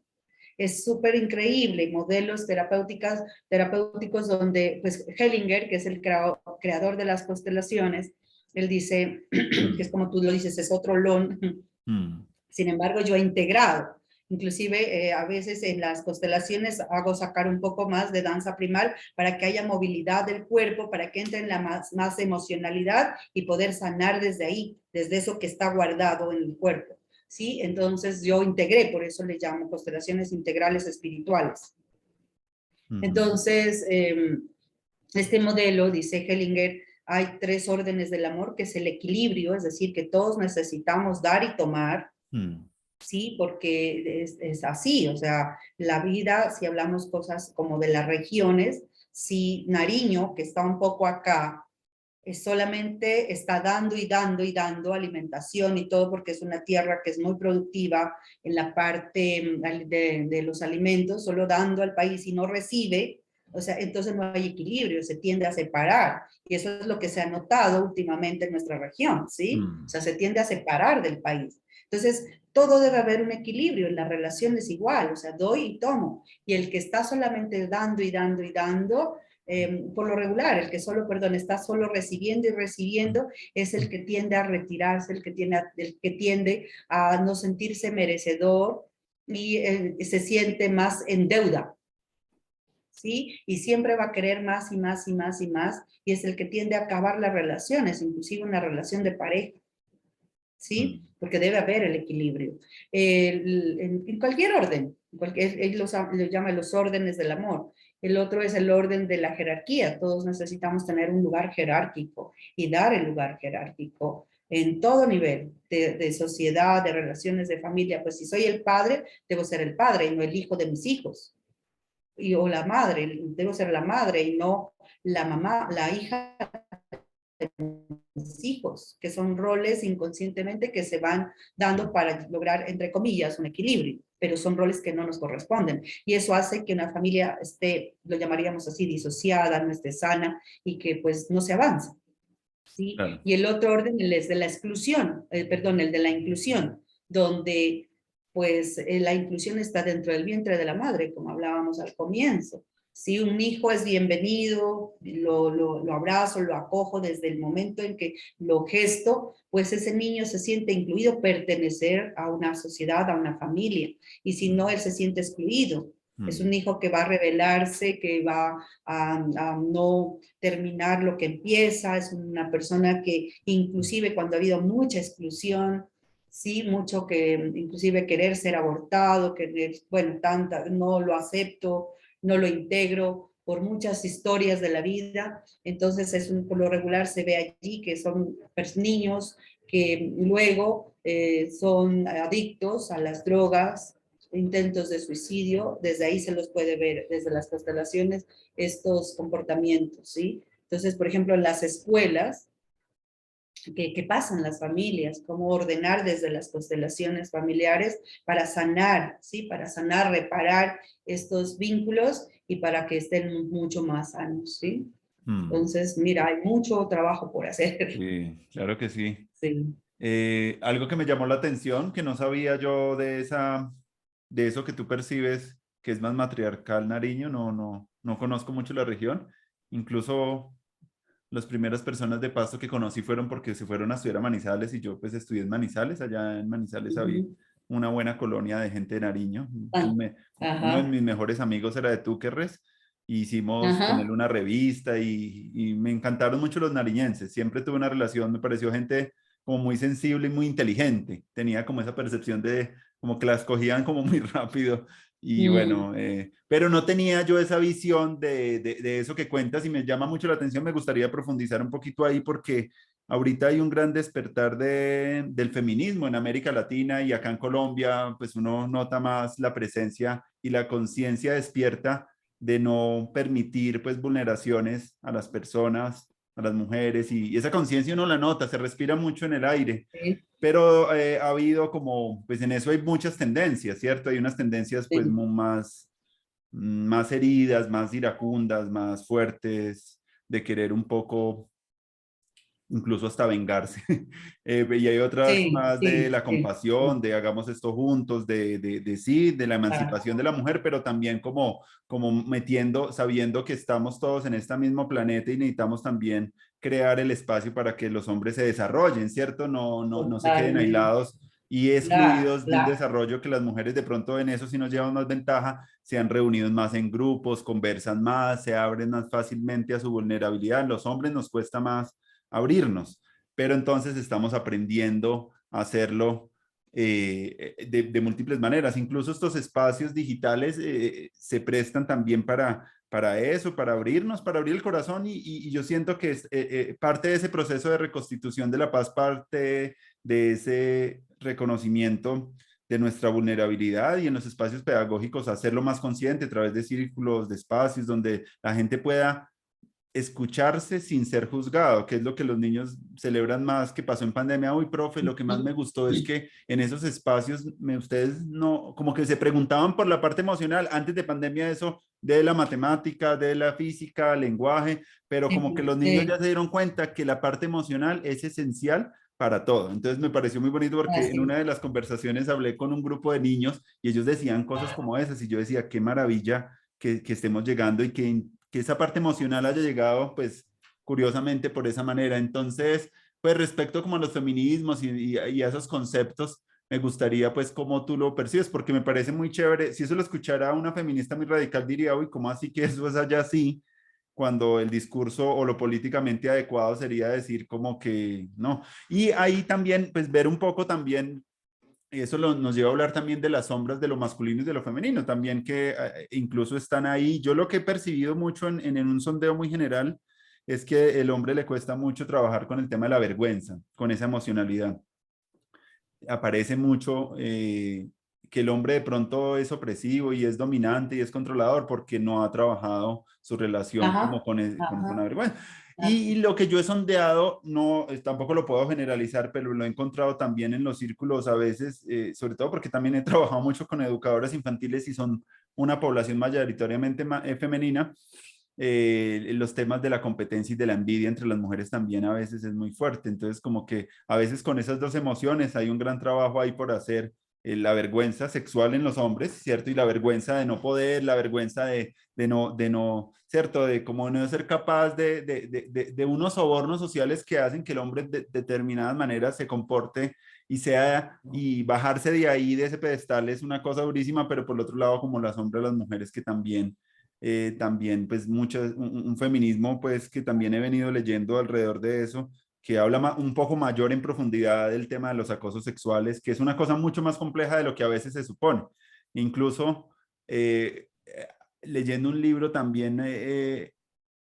S1: Es súper increíble, modelos terapéuticos donde, pues Hellinger, que es el creador de las constelaciones, él dice, que es
S2: mm,
S1: como tú lo dices, es otro lon.
S2: mm,
S1: Sin embargo, yo he integrado. Inclusive a veces en las constelaciones hago sacar un poco más de danza primal para que haya movilidad del cuerpo, para que entre en la más emocionalidad y poder sanar desde ahí, desde eso que está guardado en el cuerpo. ¿Sí? Entonces yo integré, por eso le llamo constelaciones integrales espirituales.
S2: ujú,
S1: Entonces, este modelo, dice Hellinger, hay 3 órdenes del amor, que es el equilibrio, es decir, que todos necesitamos dar y tomar,
S2: mm,
S1: ¿sí? Porque es así, o sea, la vida, si hablamos cosas como de las regiones, si Nariño, que está un poco acá, solamente está dando y dando y dando alimentación y todo porque es una tierra que es muy productiva en la parte de los alimentos, solo dando al país y no recibe, O sea, entonces no hay equilibrio, se tiende a separar. Y eso es lo que se ha notado últimamente en nuestra región, ¿sí? O sea, se tiende a separar del país. Entonces, todo debe haber un equilibrio, en la relación es igual, o sea, doy y tomo. Y el que está solamente dando y dando y dando, por lo regular, el que solo, perdón, está solo recibiendo y recibiendo, es el que tiende a retirarse, el que tiende a no sentirse merecedor y se siente más en deuda, ¿sí? Y siempre va a querer más y más y más y más, y es el que tiende a acabar las relaciones, inclusive una relación de pareja, ¿sí? Porque debe haber el equilibrio. En cualquier orden, él los llama los órdenes del amor. El otro es el orden de la jerarquía. Todos necesitamos tener un lugar jerárquico y dar el lugar jerárquico en todo nivel de sociedad, de relaciones de familia. Pues si soy el padre, debo ser el padre y no el hijo de mis hijos o la madre, debo ser la madre y no la mamá, la hija de mis hijos, que son roles inconscientemente que se van dando para lograr, entre comillas, un equilibrio, pero son roles que no nos corresponden. Y eso hace que una familia esté, lo llamaríamos así, disociada, no esté sana y que pues no se avanza. ¿Sí?
S2: Claro.
S1: Y el otro orden es de la exclusión, perdón, el de la inclusión, donde pues la inclusión está dentro del vientre de la madre, como hablábamos al comienzo. Si un hijo es bienvenido, lo abrazo, lo acojo desde el momento en que lo gesto, pues ese niño se siente incluido, pertenecer a una sociedad, a una familia. Y si no, él se siente excluido. Es un hijo que va a rebelarse, que va a no terminar lo que empieza, es una persona que inclusive cuando ha habido mucha exclusión, sí, mucho que inclusive querer ser abortado, querer, bueno, tanta, no lo acepto, no lo integro, por muchas historias de la vida, entonces por lo regular se ve allí que son niños que luego son adictos a las drogas, intentos de suicidio, desde ahí se los puede ver, desde las constelaciones, estos comportamientos, ¿sí? Entonces, por ejemplo, en las escuelas, ¿qué pasa en las familias? ¿Cómo ordenar desde las constelaciones familiares para sanar, ¿sí? Para sanar, reparar estos vínculos y para que estén mucho más sanos, ¿sí? Entonces, mira, hay mucho trabajo por hacer.
S2: Sí, claro que sí.
S1: Sí.
S2: Algo que me llamó la atención, que no sabía yo de eso que tú percibes, que es más matriarcal Nariño, no conozco mucho la región. Incluso las primeras personas de Pasto que conocí fueron porque se fueron a estudiar a Manizales y yo pues estudié en Manizales. Allá en Manizales había
S1: Ujú.
S2: una buena colonia de gente de Nariño.
S1: Ah,
S2: Uno de
S1: ajá,
S2: mis mejores amigos era de Túquerres. Hicimos con él
S1: ajá.
S2: una revista y me encantaron mucho los nariñenses. Siempre tuve una relación, me pareció gente como muy sensible y muy inteligente. Tenía como esa percepción de como que las cogían como muy rápido. Y
S1: Mm,
S2: bueno, pero no tenía yo esa visión de eso que cuentas y me llama mucho la atención. Me gustaría profundizar un poquito ahí porque ahorita hay un gran despertar del feminismo en América Latina y acá en Colombia, pues uno nota más la presencia y la conciencia despierta de no permitir pues vulneraciones a las personas, a las mujeres y esa conciencia uno la nota, se respira mucho en el aire,
S1: sí,
S2: pero ha habido como, pues en eso hay muchas tendencias, ¿cierto? Hay unas tendencias pues
S1: sí.
S2: más heridas, más iracundas, más fuertes, de querer un poco incluso hasta vengarse. Y hay otras
S1: Sí,
S2: más de
S1: sí,
S2: la
S1: sí,
S2: compasión,
S1: sí.
S2: de hagamos esto juntos, de sí, de la
S1: Ah,
S2: emancipación de la mujer, pero también como metiendo, sabiendo que estamos todos en este mismo planeta y necesitamos también crear el espacio para que los hombres se desarrollen, ¿cierto? No se queden
S1: totalmente.
S2: aislados y
S1: Claro,
S2: excluidos de un
S1: claro.
S2: desarrollo que las mujeres de pronto en eso sí nos llevan más ventaja, se han reunido más en grupos, conversan más, se abren más fácilmente a su vulnerabilidad. Los hombres nos cuesta más abrirnos, pero entonces estamos aprendiendo a hacerlo de múltiples maneras. Incluso estos espacios digitales se prestan también para eso, para abrirnos, para abrir el corazón y yo siento que es, parte de ese proceso de reconstitución de la paz, parte de ese reconocimiento de nuestra vulnerabilidad y en los espacios pedagógicos hacerlo más consciente a través de círculos, de espacios donde la gente pueda escucharse sin ser juzgado, que es lo que los niños celebran más, que pasó en pandemia. Uy, profe, lo que más me gustó es que en esos espacios ustedes no, como que se preguntaban por la parte emocional, antes de pandemia eso de la matemática, de la física, lenguaje, pero como que
S1: Sí,
S2: los niños ya
S1: sí,
S2: se dieron cuenta que la parte emocional es esencial para todo. Entonces me pareció muy bonito porque en
S1: así.
S2: una de las conversaciones hablé con un grupo de niños y ellos decían cosas como esas y yo decía, qué maravilla que estemos llegando y que esa parte emocional haya llegado, pues, curiosamente por esa manera. Entonces, pues, respecto como a los feminismos y a esos conceptos, me gustaría, pues, cómo tú lo percibes, porque me parece muy chévere. Si eso lo escuchara una feminista muy radical, diría, uy, ¿cómo así que eso es allá así? Cuando el discurso o lo políticamente adecuado sería decir como que no. Y ahí también, pues, ver un poco también y eso nos lleva a hablar también de las sombras de lo masculino y de lo femenino, también que incluso están ahí. Yo lo que he percibido mucho en un sondeo muy general es que el hombre le cuesta mucho trabajar con el tema de la vergüenza, con esa emocionalidad. Aparece mucho que el hombre de pronto es opresivo y es dominante y es controlador porque no ha trabajado su relación como
S1: Ajá,
S2: con la
S1: ajá,
S2: vergüenza. Y
S1: así.
S2: lo que yo he sondeado, no, tampoco lo puedo generalizar, pero lo he encontrado también en los círculos a veces, sobre todo porque también he trabajado mucho con educadoras infantiles y son una población mayoritariamente femenina. Los temas de la competencia y de la envidia entre las mujeres también a veces es muy fuerte. Entonces, como que a veces con esas dos emociones hay un gran trabajo ahí por hacer. La vergüenza sexual en los hombres, ¿cierto? Y la vergüenza de no poder, la vergüenza de no, ¿cierto? De como no ser capaz de unos sobornos sociales que hacen que el hombre de determinadas maneras se comporte y sea, y bajarse de ahí, de ese pedestal, es una cosa durísima, pero por el otro lado, como la sombra de las mujeres que también también pues mucho, un feminismo pues que también he venido leyendo alrededor de eso, que habla un poco mayor en profundidad del tema de los acosos sexuales, que es una cosa mucho más compleja de lo que a veces se supone. Incluso leyendo un libro también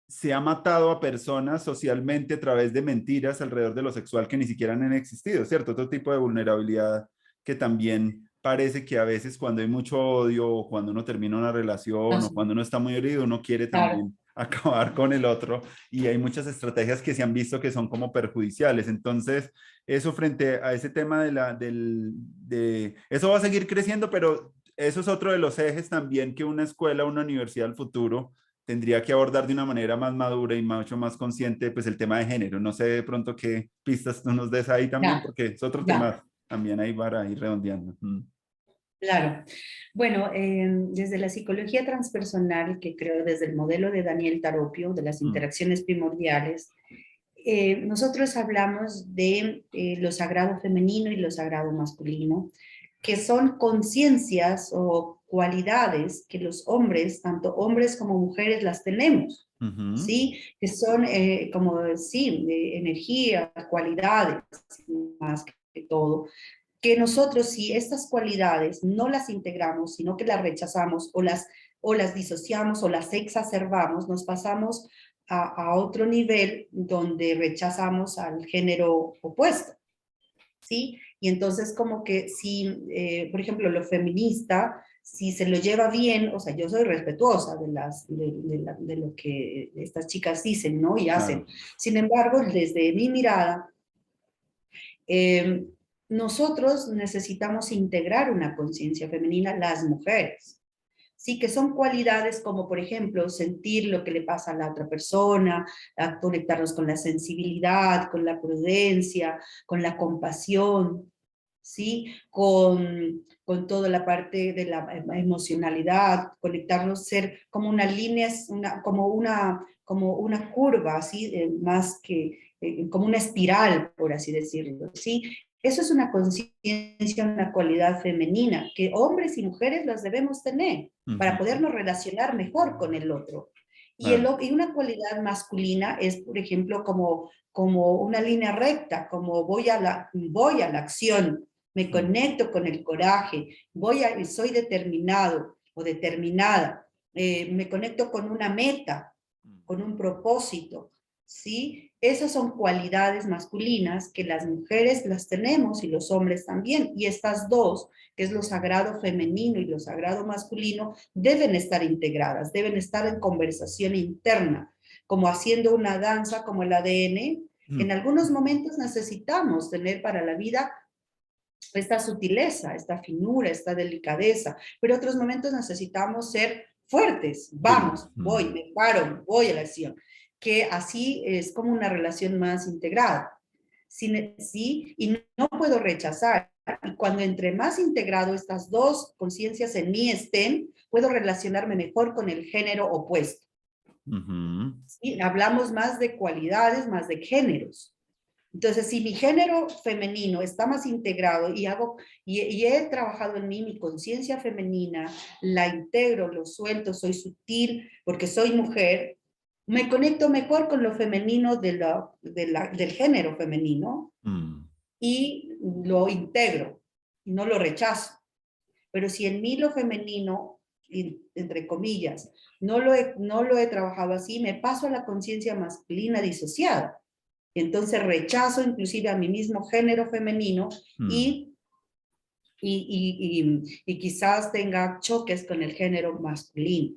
S2: se ha matado a personas socialmente a través de mentiras alrededor de lo sexual que ni siquiera han existido, ¿cierto? Otro tipo de vulnerabilidad que también parece que a veces cuando hay mucho odio o cuando uno termina una relación o
S1: Así,
S2: cuando uno está muy herido, uno quiere
S1: claro.
S2: también acabar con el otro y hay muchas estrategias que se han visto que son como perjudiciales. Entonces, eso frente a ese tema eso va a seguir creciendo, pero eso es otro de los ejes también que una escuela, una universidad del futuro tendría que abordar de una manera más madura y mucho más consciente, pues el tema de género. No sé de pronto qué pistas tú nos des ahí también,
S1: Ya,
S2: porque es otro
S1: ya,
S2: tema también ahí para ir redondeando.
S1: claro. Bueno, desde la psicología transpersonal, que creo desde el modelo de Daniel Taropio, de las
S2: Mm,
S1: interacciones primordiales, nosotros hablamos de lo sagrado femenino y lo sagrado masculino, que son conciencias o cualidades que los hombres, tanto hombres como mujeres, las tenemos,
S2: ujú,
S1: ¿sí? Que son, como sí, energías, cualidades, más que todo, que nosotros si estas cualidades no las integramos, sino que las rechazamos o las disociamos o las exacerbamos, nos pasamos a otro nivel donde rechazamos al género opuesto, ¿sí? Y entonces como que si, por ejemplo, lo feminista, si se lo lleva bien, o sea, yo soy respetuosa de lo que estas chicas dicen, ¿no? Y hacen.
S2: claro.
S1: Sin embargo, desde mi mirada, eh, nosotros necesitamos integrar una conciencia femenina, las mujeres. Sí, que son cualidades como, por ejemplo, sentir lo que le pasa a la otra persona, a conectarnos con la sensibilidad, con la prudencia, con la compasión, ¿sí? Con toda la parte de la emocionalidad, conectarnos, ser como una línea, como una curva, ¿sí? Más que como una espiral, por así decirlo, ¿sí? Eso es una conciencia, una cualidad femenina que hombres y mujeres las debemos tener para
S2: Ujú,
S1: podernos relacionar mejor con el otro.
S2: claro.
S1: Y una cualidad masculina es, por ejemplo, como una línea recta, como voy a la acción, me
S2: Mm,
S1: conecto con el coraje, soy determinado o determinada, me conecto con una meta,
S2: mm,
S1: con un propósito, ¿sí? Esas son cualidades masculinas que las mujeres las tenemos y los hombres también. Y estas dos, que es lo sagrado femenino y lo sagrado masculino, deben estar integradas, deben estar en conversación interna, como haciendo una danza, como el ADN. En algunos momentos necesitamos tener para la vida esta sutileza, esta finura, esta delicadeza, pero otros momentos necesitamos ser fuertes.
S2: Sí.
S1: Vamos, voy, me paro, voy a la acción. Que así es como una relación más integrada. Sí, y no puedo rechazar. Y cuando entre más integrado estas dos conciencias en mí estén, puedo relacionarme mejor con el género opuesto. ¿Sí? Hablamos más de cualidades, más de géneros. Entonces, si mi género femenino está más integrado y he trabajado en mí mi conciencia femenina, la integro, lo suelto, soy sutil porque soy mujer, me conecto mejor con lo femenino del género femenino y lo integro y no lo rechazo. Pero si en mí lo femenino, entre comillas, no lo he trabajado así, me paso a la conciencia masculina disociada. Entonces rechazo inclusive a mi mismo género femenino y quizás tenga choques con el género masculino.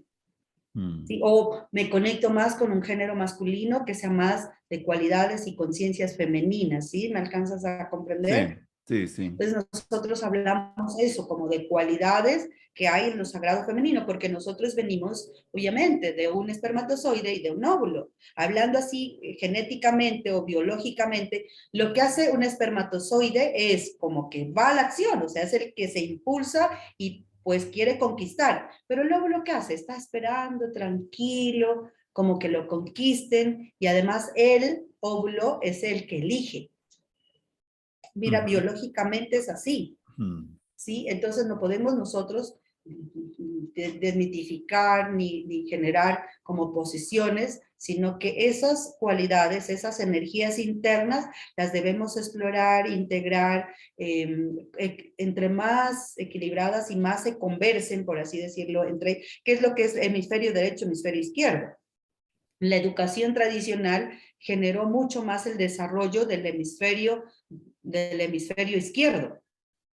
S1: ¿Sí? O me conecto más con un género masculino que sea más de cualidades y conciencias femeninas, ¿sí? ¿Me alcanzas a comprender?
S2: Sí, sí, sí.
S1: Entonces nosotros hablamos eso, como de cualidades que hay en lo sagrado femenino, porque nosotros venimos, obviamente, de un espermatozoide y de un óvulo. Hablando así genéticamente o biológicamente, lo que hace un espermatozoide es como que va a la acción, o sea, es el que se impulsa y pues quiere conquistar. Pero el óvulo, ¿qué hace? Está esperando, tranquilo, como que lo conquisten, y además el óvulo es el que elige. Mira, biológicamente es así, ¿sí? Entonces no podemos nosotros desmitificar ni generar como posiciones, sino que esas cualidades, esas energías internas, las debemos explorar, integrar, entre más equilibradas y más se conversen, por así decirlo, entre qué es lo que es hemisferio derecho, hemisferio izquierdo. La educación tradicional generó mucho más el desarrollo del hemisferio izquierdo,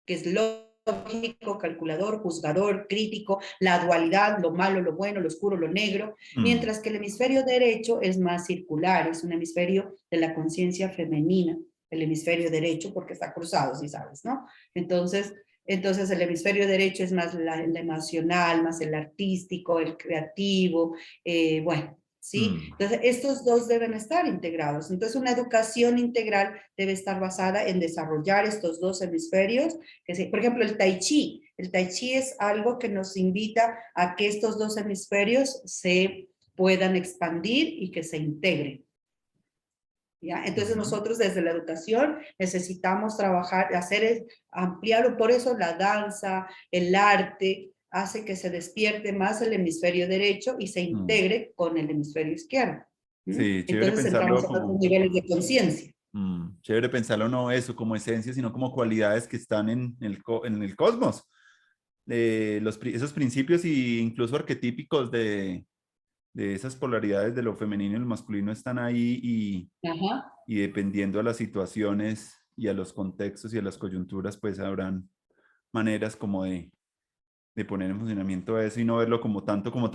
S1: que es lógico, calculador, juzgador, crítico, la dualidad, lo malo, lo bueno, lo oscuro, lo negro, mientras que el hemisferio derecho es más circular, es un hemisferio de la conciencia femenina, el hemisferio derecho, porque está cruzado, si sabes, ¿no? Entonces el hemisferio derecho es más el emocional, más el artístico, el creativo, bueno, ¿sí? Entonces, estos dos deben estar integrados. Entonces, una educación integral debe estar basada en desarrollar estos dos hemisferios. Por ejemplo, el Tai Chi. El Tai Chi es algo que nos invita a que estos dos hemisferios se puedan expandir y que se integren. ¿Ya? Entonces nosotros desde la educación necesitamos trabajar, ampliar, por eso la danza, el arte, hace que se despierte más el hemisferio derecho y se integre con el hemisferio izquierdo.
S2: Sí, chévere
S1: Entonces entramos
S2: pensarlo
S1: a otros
S2: como,
S1: niveles de conciencia.
S2: chévere pensarlo no eso como esencia, sino como cualidades que están en el cosmos. Esos principios y incluso arquetípicos de esas polaridades de lo femenino y lo masculino están ahí y dependiendo a las situaciones y a los contextos y a las coyunturas, pues habrán maneras como de poner en funcionamiento eso y no verlo como tanto, como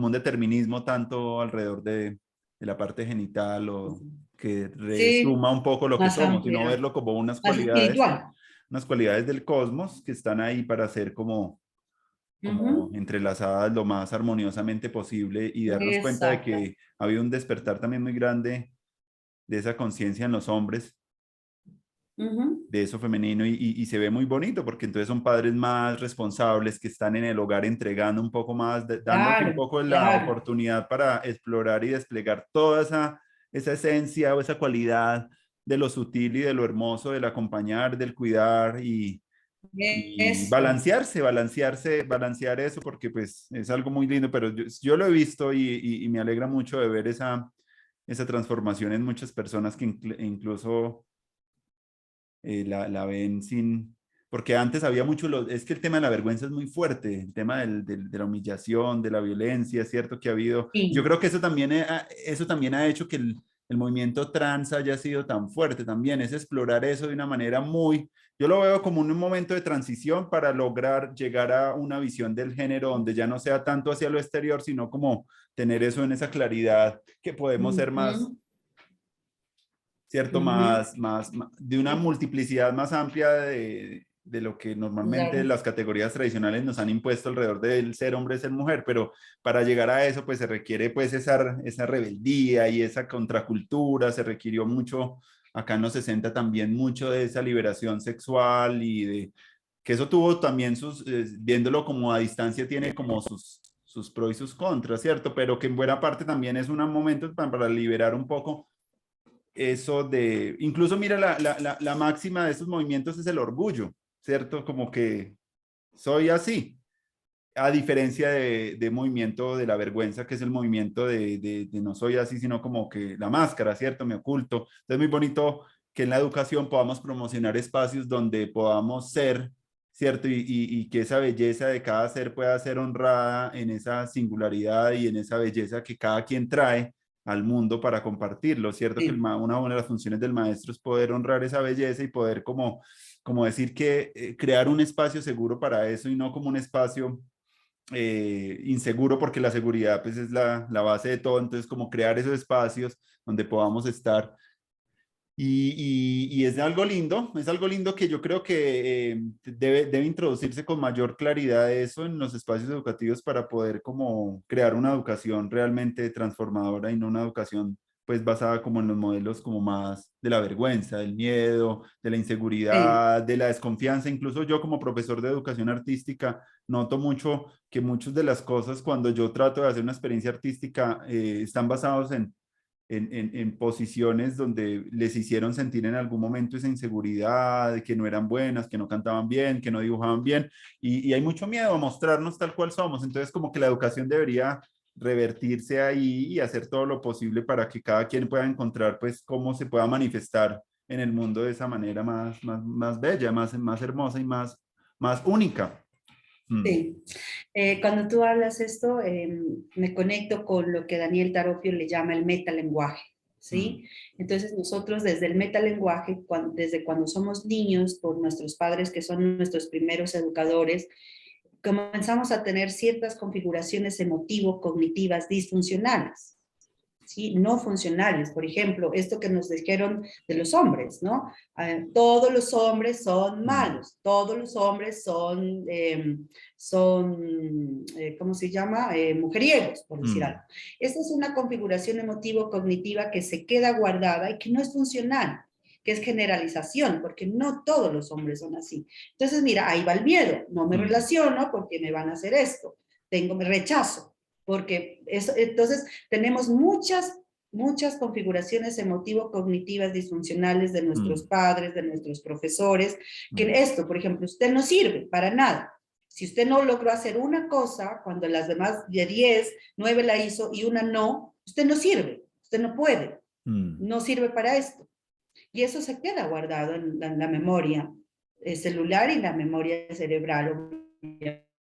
S2: un determinismo tanto alrededor de la parte genital o que
S1: Sí,
S2: resuma un poco lo que
S1: más
S2: somos, sino
S1: amplia,
S2: verlo como
S1: más espiritual.
S2: unas cualidades del cosmos que están ahí para ser como entrelazadas lo más armoniosamente posible y darnos cuenta de
S1: Exacto.
S2: que ha habido un despertar también muy grande de esa conciencia en los hombres, de eso femenino y se ve muy bonito porque entonces son padres más responsables que están en el hogar entregando un poco más, dándose un
S1: Claro,
S2: poco la
S1: claro.
S2: oportunidad para explorar y desplegar toda esa esencia o esa cualidad de lo sutil y de lo hermoso del acompañar, del cuidar y
S1: Eso.
S2: balancear eso porque pues es algo muy lindo, pero yo lo he visto y me alegra mucho de ver esa transformación en muchas personas que incluso la ven sin... Porque antes había mucho, es que el tema de la vergüenza es muy fuerte, el tema de la humillación, de la violencia, es cierto que ha habido... Yo
S1: Sí.
S2: creo que eso también ha hecho que el movimiento trans haya sido tan fuerte también, es explorar eso de una manera muy, yo lo veo como un momento de transición para lograr llegar a una visión del género donde ya no sea tanto hacia lo exterior, sino como tener eso en esa claridad que podemos ser más,
S1: Ujú,
S2: ¿cierto?
S1: ujú.
S2: De una
S1: Sí,
S2: multiplicidad más amplia de lo que normalmente
S1: claro.
S2: las categorías tradicionales nos han impuesto alrededor del ser hombre, ser mujer, pero para llegar a eso pues se requiere pues esa rebeldía y esa contracultura, se requirió mucho, acá en los 60 también mucho de esa liberación sexual y de que eso tuvo también sus, viéndolo como a distancia, tiene como sus pros y sus contras, ¿cierto? Pero que en buena parte también es un momento para liberar un poco eso de, incluso mira, la máxima de estos movimientos es el orgullo, ¿cierto? Como que soy así, a diferencia de movimiento de la vergüenza, que es el movimiento de no soy así, sino como que la máscara, ¿cierto? Me oculto. Entonces es muy bonito que en la educación podamos promocionar espacios donde podamos ser, ¿cierto? Y que esa belleza de cada ser pueda ser honrada en esa singularidad y en esa belleza que cada quien trae al mundo para compartirlo, ¿cierto? Que
S1: Sí,
S2: una de las funciones del maestro es poder honrar esa belleza y poder como decir que crear un espacio seguro para eso y no como un espacio inseguro, porque la seguridad pues es la base de todo, entonces como crear esos espacios donde podamos estar. Y es algo lindo que yo creo que debe introducirse con mayor claridad eso en los espacios educativos para poder como crear una educación realmente transformadora y no una educación pues basada como en los modelos como más de la vergüenza, del miedo, de la
S1: sí,
S2: inseguridad, de la desconfianza. Incluso yo como profesor de educación artística noto mucho que muchas de las cosas cuando yo trato de hacer una experiencia artística están basados en posiciones donde les hicieron sentir en algún momento esa inseguridad, de que no eran buenas, que no cantaban bien, que no dibujaban bien, y hay mucho miedo a mostrarnos tal cual somos. Entonces, como que la educación debería revertirse ahí y hacer todo lo posible para que cada quien pueda encontrar, pues, cómo se pueda manifestar en el mundo de esa manera más bella, más hermosa y más única. Mm,
S1: sí. Cuando tú hablas esto, me conecto con lo que Daniel Taropio le llama el metalenguaje,
S2: mm,
S1: ¿sí? Entonces nosotros desde el metalenguaje, desde cuando somos niños, por nuestros padres que son nuestros primeros educadores, comenzamos a tener ciertas configuraciones emotivo-cognitivas disfuncionales. ¿Sí? No funcionales. Por ejemplo, esto que nos dijeron de los hombres, ¿no? Todos los hombres son
S2: mm,
S1: malos, todos los hombres ¿cómo se llama? Mujeriegos, por decir algo.
S2: mm,
S1: Esta es una configuración emotivo-cognitiva que se queda guardada y que no es funcional, que es generalización, porque no todos los hombres son así. Entonces, mira, ahí va el miedo, no me
S2: mm,
S1: relaciono porque me van a hacer esto, me rechazo, porque eso, entonces tenemos muchas configuraciones emotivo-cognitivas disfuncionales de nuestros
S2: mm,
S1: padres, de nuestros profesores, que
S2: mm,
S1: esto, por ejemplo, usted no sirve para nada. Si usted no logró hacer una cosa, cuando las demás de 10, 9 la hizo y una no, usted no sirve, usted no puede,
S2: mm,
S1: no sirve para esto. Y eso se queda guardado en la memoria celular y la memoria cerebral,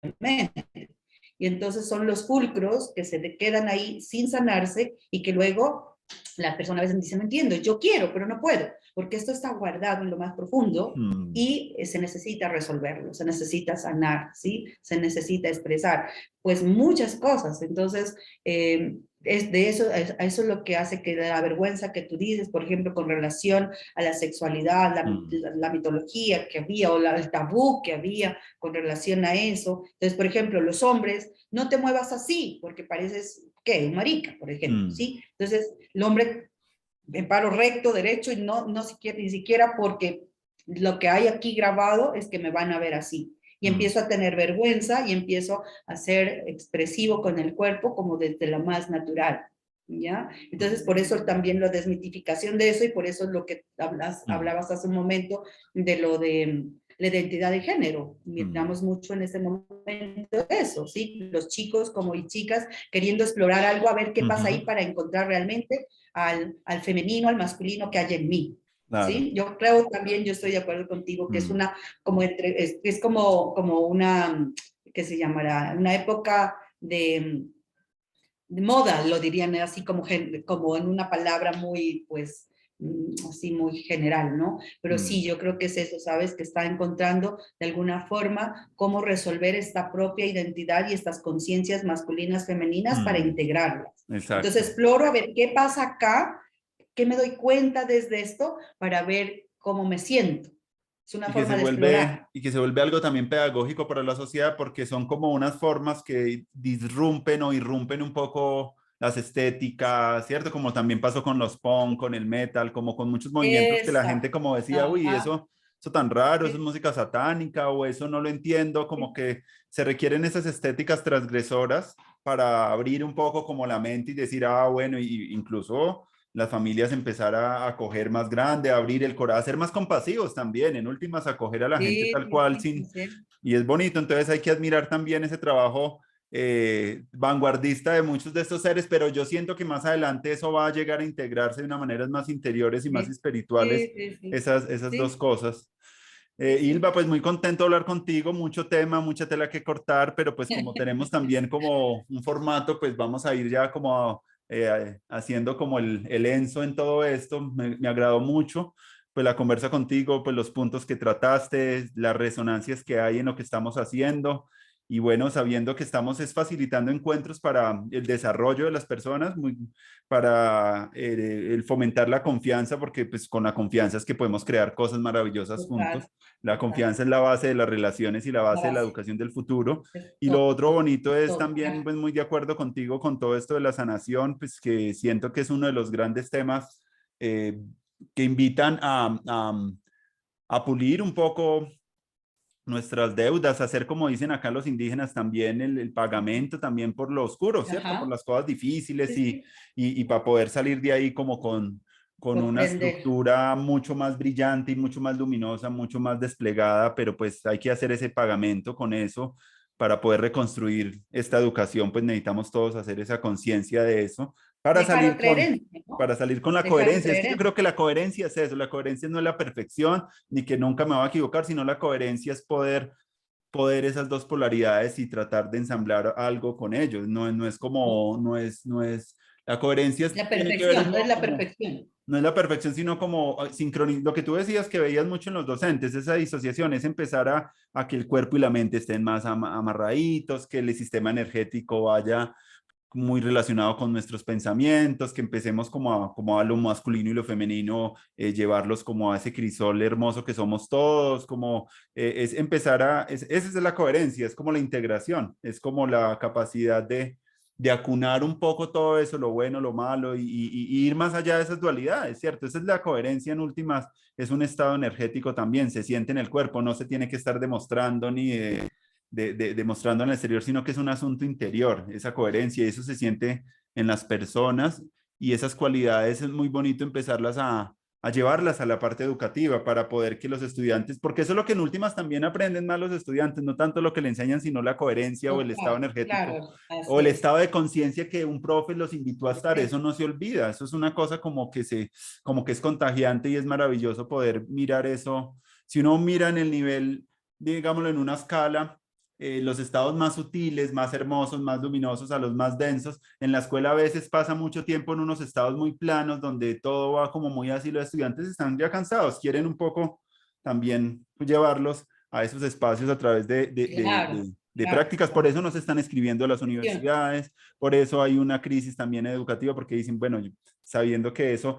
S1: obviamente. Y entonces son los fulcros que se le quedan ahí sin sanarse y que luego la persona a veces dice, no entiendo, yo quiero, pero no puedo, porque esto está guardado en lo más profundo
S2: mm,
S1: y se necesita resolverlo, se necesita sanar, ¿sí? Se necesita expresar, pues muchas cosas. Entonces, es de eso, a eso es lo que hace que la vergüenza que tú dices, por ejemplo, con relación a la sexualidad,
S2: mm,
S1: la mitología que había o el tabú que había con relación a eso. Entonces, por ejemplo, los hombres, no te muevas así porque pareces, ¿qué? Un marica, por ejemplo,
S2: mm,
S1: ¿sí? Entonces, el hombre en paro recto, derecho y no siquiera, ni siquiera porque lo que hay aquí grabado es que me van a ver así. Y
S2: mm,
S1: empiezo a tener vergüenza y empiezo a ser expresivo con el cuerpo como desde lo más natural. ¿Ya? Entonces, por eso también la desmitificación de eso y por eso es lo que
S2: mm,
S1: hablabas hace un momento de lo de la identidad de género.
S2: mm,
S1: Miramos mucho en ese momento eso, ¿sí? Los chicos como y chicas queriendo explorar algo, a ver qué pasa ahí
S2: ujú,
S1: para encontrar realmente al femenino, al masculino que hay en mí.
S2: claro.
S1: ¿Sí? Yo creo también, yo estoy de acuerdo contigo, que es
S2: Mm,
S1: una, es como una, que se llamará, una época de moda, lo dirían así como, como en una palabra muy, pues, así muy general, ¿no? Pero
S2: Mm,
S1: sí, yo creo que es eso, ¿sabes? Que está encontrando de alguna forma cómo resolver esta propia identidad y estas conciencias masculinas, femeninas para
S2: mm,
S1: integrarlas. Entonces
S2: exacto.
S1: exploro a ver qué pasa acá, qué me doy cuenta desde esto para ver cómo me siento. Es una forma de explorar.
S2: Y que se vuelve algo también pedagógico para la sociedad porque son como unas formas que disrumpen o irrumpen un poco las estéticas, ¿cierto? Como también pasó con los punk, con el metal, como con muchos movimientos que la gente
S1: Exacto.
S2: como decía, uy,
S1: Ajá.
S2: eso tan raro, eso es
S1: Sí,
S2: música satánica o eso no lo entiendo, como
S1: sí.
S2: que se requieren esas estéticas transgresoras para abrir un poco como la mente y decir, ah, bueno, y incluso las familias empezar a acoger más grande, a abrir el corazón, a ser más compasivos también, en últimas, acoger a la gente
S1: Sí,
S2: tal
S1: sí,
S2: cual,
S1: sí,
S2: sin,
S1: así es.
S2: y es bonito, entonces hay que admirar también ese trabajo vanguardista de muchos de estos seres, pero yo siento que más adelante eso va a llegar a integrarse de una manera más interiores y más
S1: Sí,
S2: espirituales,
S1: sí, sí, sí,
S2: esas dos
S1: sí,
S2: cosas.
S1: sí,
S2: Ilva,
S1: sí.
S2: pues muy contento de hablar contigo, mucho tema, mucha tela que cortar, pero pues como tenemos también como un formato, pues vamos a ir ya como haciendo como el enso en todo esto. Me agradó mucho, pues la conversa contigo, pues los puntos que trataste, las resonancias que hay en lo que estamos haciendo. Y bueno, sabiendo que estamos es facilitando encuentros para el desarrollo de las personas, para el fomentar la confianza, porque pues con la confianza es que podemos crear cosas maravillosas
S1: Total,
S2: juntos. La
S1: total.
S2: confianza es la base de las relaciones y la
S1: La
S2: base de la
S1: base.
S2: educación del futuro.
S1: Es
S2: Y lo otro
S1: todo,
S2: bonito es
S1: todo.
S2: también, pues muy de acuerdo contigo con todo esto de la sanación, pues que siento que es uno de los grandes temas eh, que invitan a pulir un poco nuestras deudas, hacer como dicen acá los indígenas también el pagamento también por lo oscuro, ¿cierto? Por
S1: Ajá.
S2: las cosas difíciles
S1: Sí, sí.
S2: y para poder salir de ahí como con una
S1: Comprender.
S2: estructura mucho más brillante y mucho más luminosa, mucho más desplegada, pero pues hay que hacer ese pagamento con eso para poder reconstruir esta educación, pues necesitamos todos hacer esa conciencia de eso para
S1: Dejar
S2: salir
S1: creer en, ¿no?
S2: para salir con la
S1: Dejar
S2: coherencia. Es
S1: creer
S2: que yo creo
S1: en.
S2: que la coherencia es eso, la coherencia no es la perfección, ni que nunca me va a equivocar, sino la coherencia es poder esas dos polaridades y tratar de ensamblar algo con ellos. No, no es como, la coherencia
S1: La
S2: tiene que ver
S1: perfección, no es la
S2: como,
S1: perfección.
S2: no es la perfección, sino como sincronizar. Lo que tú decías que veías mucho en los docentes, esa disociación, es empezar a que el cuerpo y la mente estén más amarraditos, que el sistema energético vaya muy relacionado con nuestros pensamientos, que empecemos como a lo masculino y lo femenino, llevarlos como a ese crisol hermoso que somos todos, como es empezar esa es la coherencia, es como la integración, es como la capacidad de acunar un poco todo eso, lo bueno, lo malo, y ir más allá de esas dualidades, ¿cierto? Esa es la coherencia en últimas, es un estado energético también, se siente en el cuerpo, no se tiene que estar demostrando ni demostrando en el exterior, sino que es un asunto interior, esa coherencia, y eso se siente en las personas y esas cualidades es muy bonito empezarlas a llevarlas a la parte educativa para poder que los estudiantes, porque eso es lo que en últimas también aprenden más los estudiantes, no tanto lo que le enseñan, sino la coherencia o el estado
S1: Total,
S2: energético
S1: claro,
S2: o
S1: así
S2: el
S1: es.
S2: estado de conciencia que un profe los invitó a estar, eso
S1: Perfecto.
S2: no se olvida, eso es una cosa como que es contagiante y es maravilloso poder mirar eso. Si uno mira en el nivel, digámoslo en una escala, los estados más sutiles, más hermosos, más luminosos a los más densos. En la escuela a veces pasa mucho tiempo en unos estados muy planos donde todo va como muy así, los estudiantes están ya cansados, quieren un poco también llevarlos a esos espacios a través
S1: Claro,
S2: de
S1: claro,
S2: prácticas, por
S1: claro.
S2: eso no se están escribiendo a las
S1: Gestión.
S2: universidades, por eso hay una crisis también educativa, porque dicen, bueno, sabiendo que eso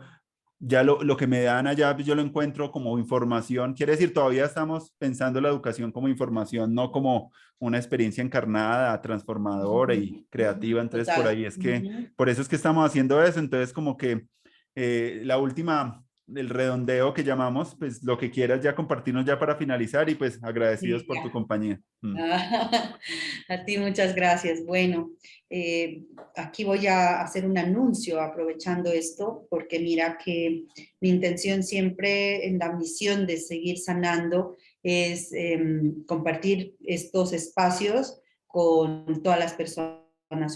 S2: ya lo que me dan allá, pues yo lo encuentro como información. Quiere decir, todavía estamos pensando la educación como información, no como una experiencia encarnada, transformadora
S1: Ujú,
S2: y creativa. Entonces, por
S1: total.
S2: ahí es que,
S1: Ujú.
S2: por eso es que estamos haciendo eso. Entonces, como que la última, el redondeo que llamamos, pues lo que quieras ya compartirnos ya para finalizar y pues agradecidos
S1: Sí,
S2: por tu
S1: ya.
S2: compañía. Mm.
S1: A ti muchas gracias. Bueno, aquí voy a hacer un anuncio aprovechando esto, porque mira que mi intención siempre en la misión de seguir sanando es compartir estos espacios con todas las personas.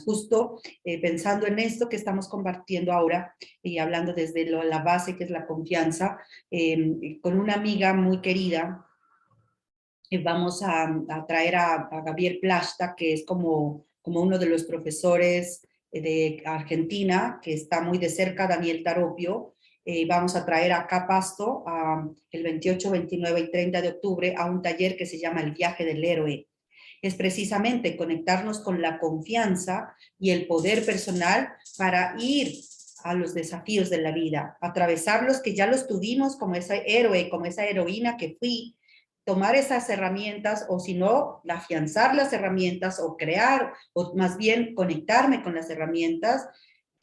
S1: Justo pensando en esto que estamos compartiendo ahora y hablando desde la base que es la confianza, con una amiga muy querida vamos a traer a Gabriel Plasta, que es como uno de los profesores de Argentina, que está muy de cerca, Daniel Taropio. Vamos a traer acá a Pasto el 28, 29 y 30 de octubre a un taller que se llama El viaje del héroe. Es precisamente conectarnos con la confianza y el poder personal para ir a los desafíos de la vida, atravesarlos que ya los tuvimos como ese héroe, como esa heroína que fui, tomar esas herramientas o si no, afianzar las herramientas o crear o más bien conectarme con las herramientas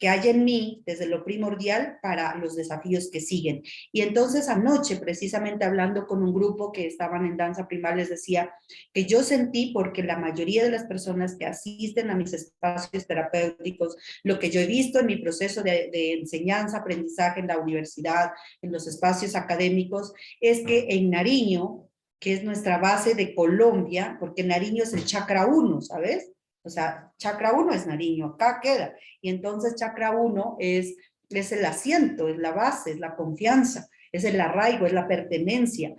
S1: que hay en mí desde lo primordial para los desafíos que siguen. Y entonces anoche, precisamente hablando con un grupo que estaban en danza primal, les decía que yo sentí, porque la mayoría de las personas que asisten a mis espacios terapéuticos, lo que yo he visto en mi proceso de enseñanza, aprendizaje en la universidad, en los espacios académicos, es que en Nariño, que es nuestra base de Colombia, porque Nariño es el chakra 1, ¿sabes? O sea, chakra 1 es Nariño, acá queda. Y entonces chakra 1 es el asiento, es la base, es la confianza, es el arraigo, es la pertenencia.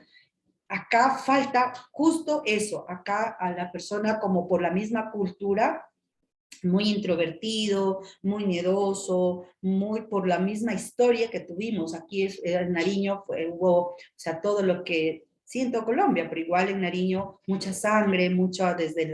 S1: Acá falta justo eso, acá a la persona como por la misma cultura, muy introvertido, muy miedoso, muy por la misma historia que tuvimos. Aquí en Nariño hubo, o sea, todo lo que siento Colombia, pero igual en Nariño mucha sangre, mucha desde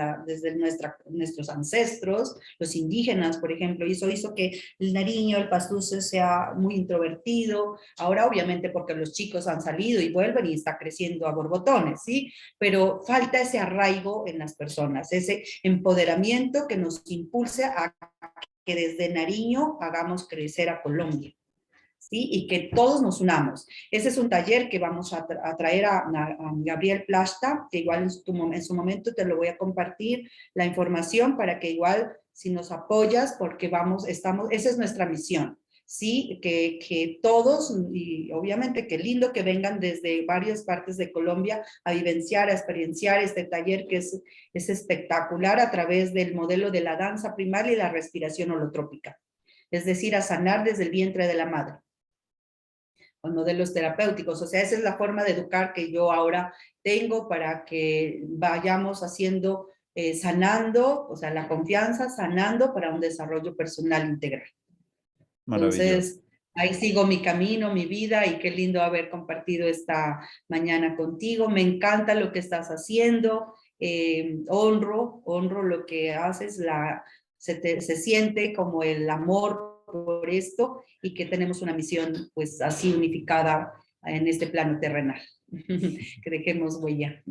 S1: nuestros ancestros, los indígenas, por ejemplo, y eso hizo que el Nariño, el pastuso sea muy introvertido. Ahora obviamente porque los chicos han salido y vuelven y está creciendo a borbotones, ¿sí? Pero falta ese arraigo en las personas, ese empoderamiento que nos impulse a que desde Nariño hagamos crecer a Colombia. ¿Sí? Y que todos nos unamos. Ese es un taller que vamos a traer a Gabriel Plasta, que igual en su momento te lo voy a compartir la información para que igual si nos apoyas, porque esa es nuestra misión. Sí, que todos, y obviamente qué lindo que vengan desde varias partes de Colombia a vivenciar, a experienciar este taller que es espectacular a través del modelo de la danza primaria y la respiración holotrópica. Es decir, a sanar desde el vientre de la madre con modelos terapéuticos. O sea, esa es la forma de educar que yo ahora tengo para que vayamos haciendo, sanando, o sea, la confianza, sanando para un desarrollo personal integral.
S2: Maravilloso.
S1: Entonces, ahí sigo mi camino, mi vida, y qué lindo haber compartido esta mañana contigo. Me encanta lo que estás haciendo. Honro lo que haces, se siente como el amor por esto y que tenemos una misión pues así unificada en este plano terrenal. Que dejemos huella.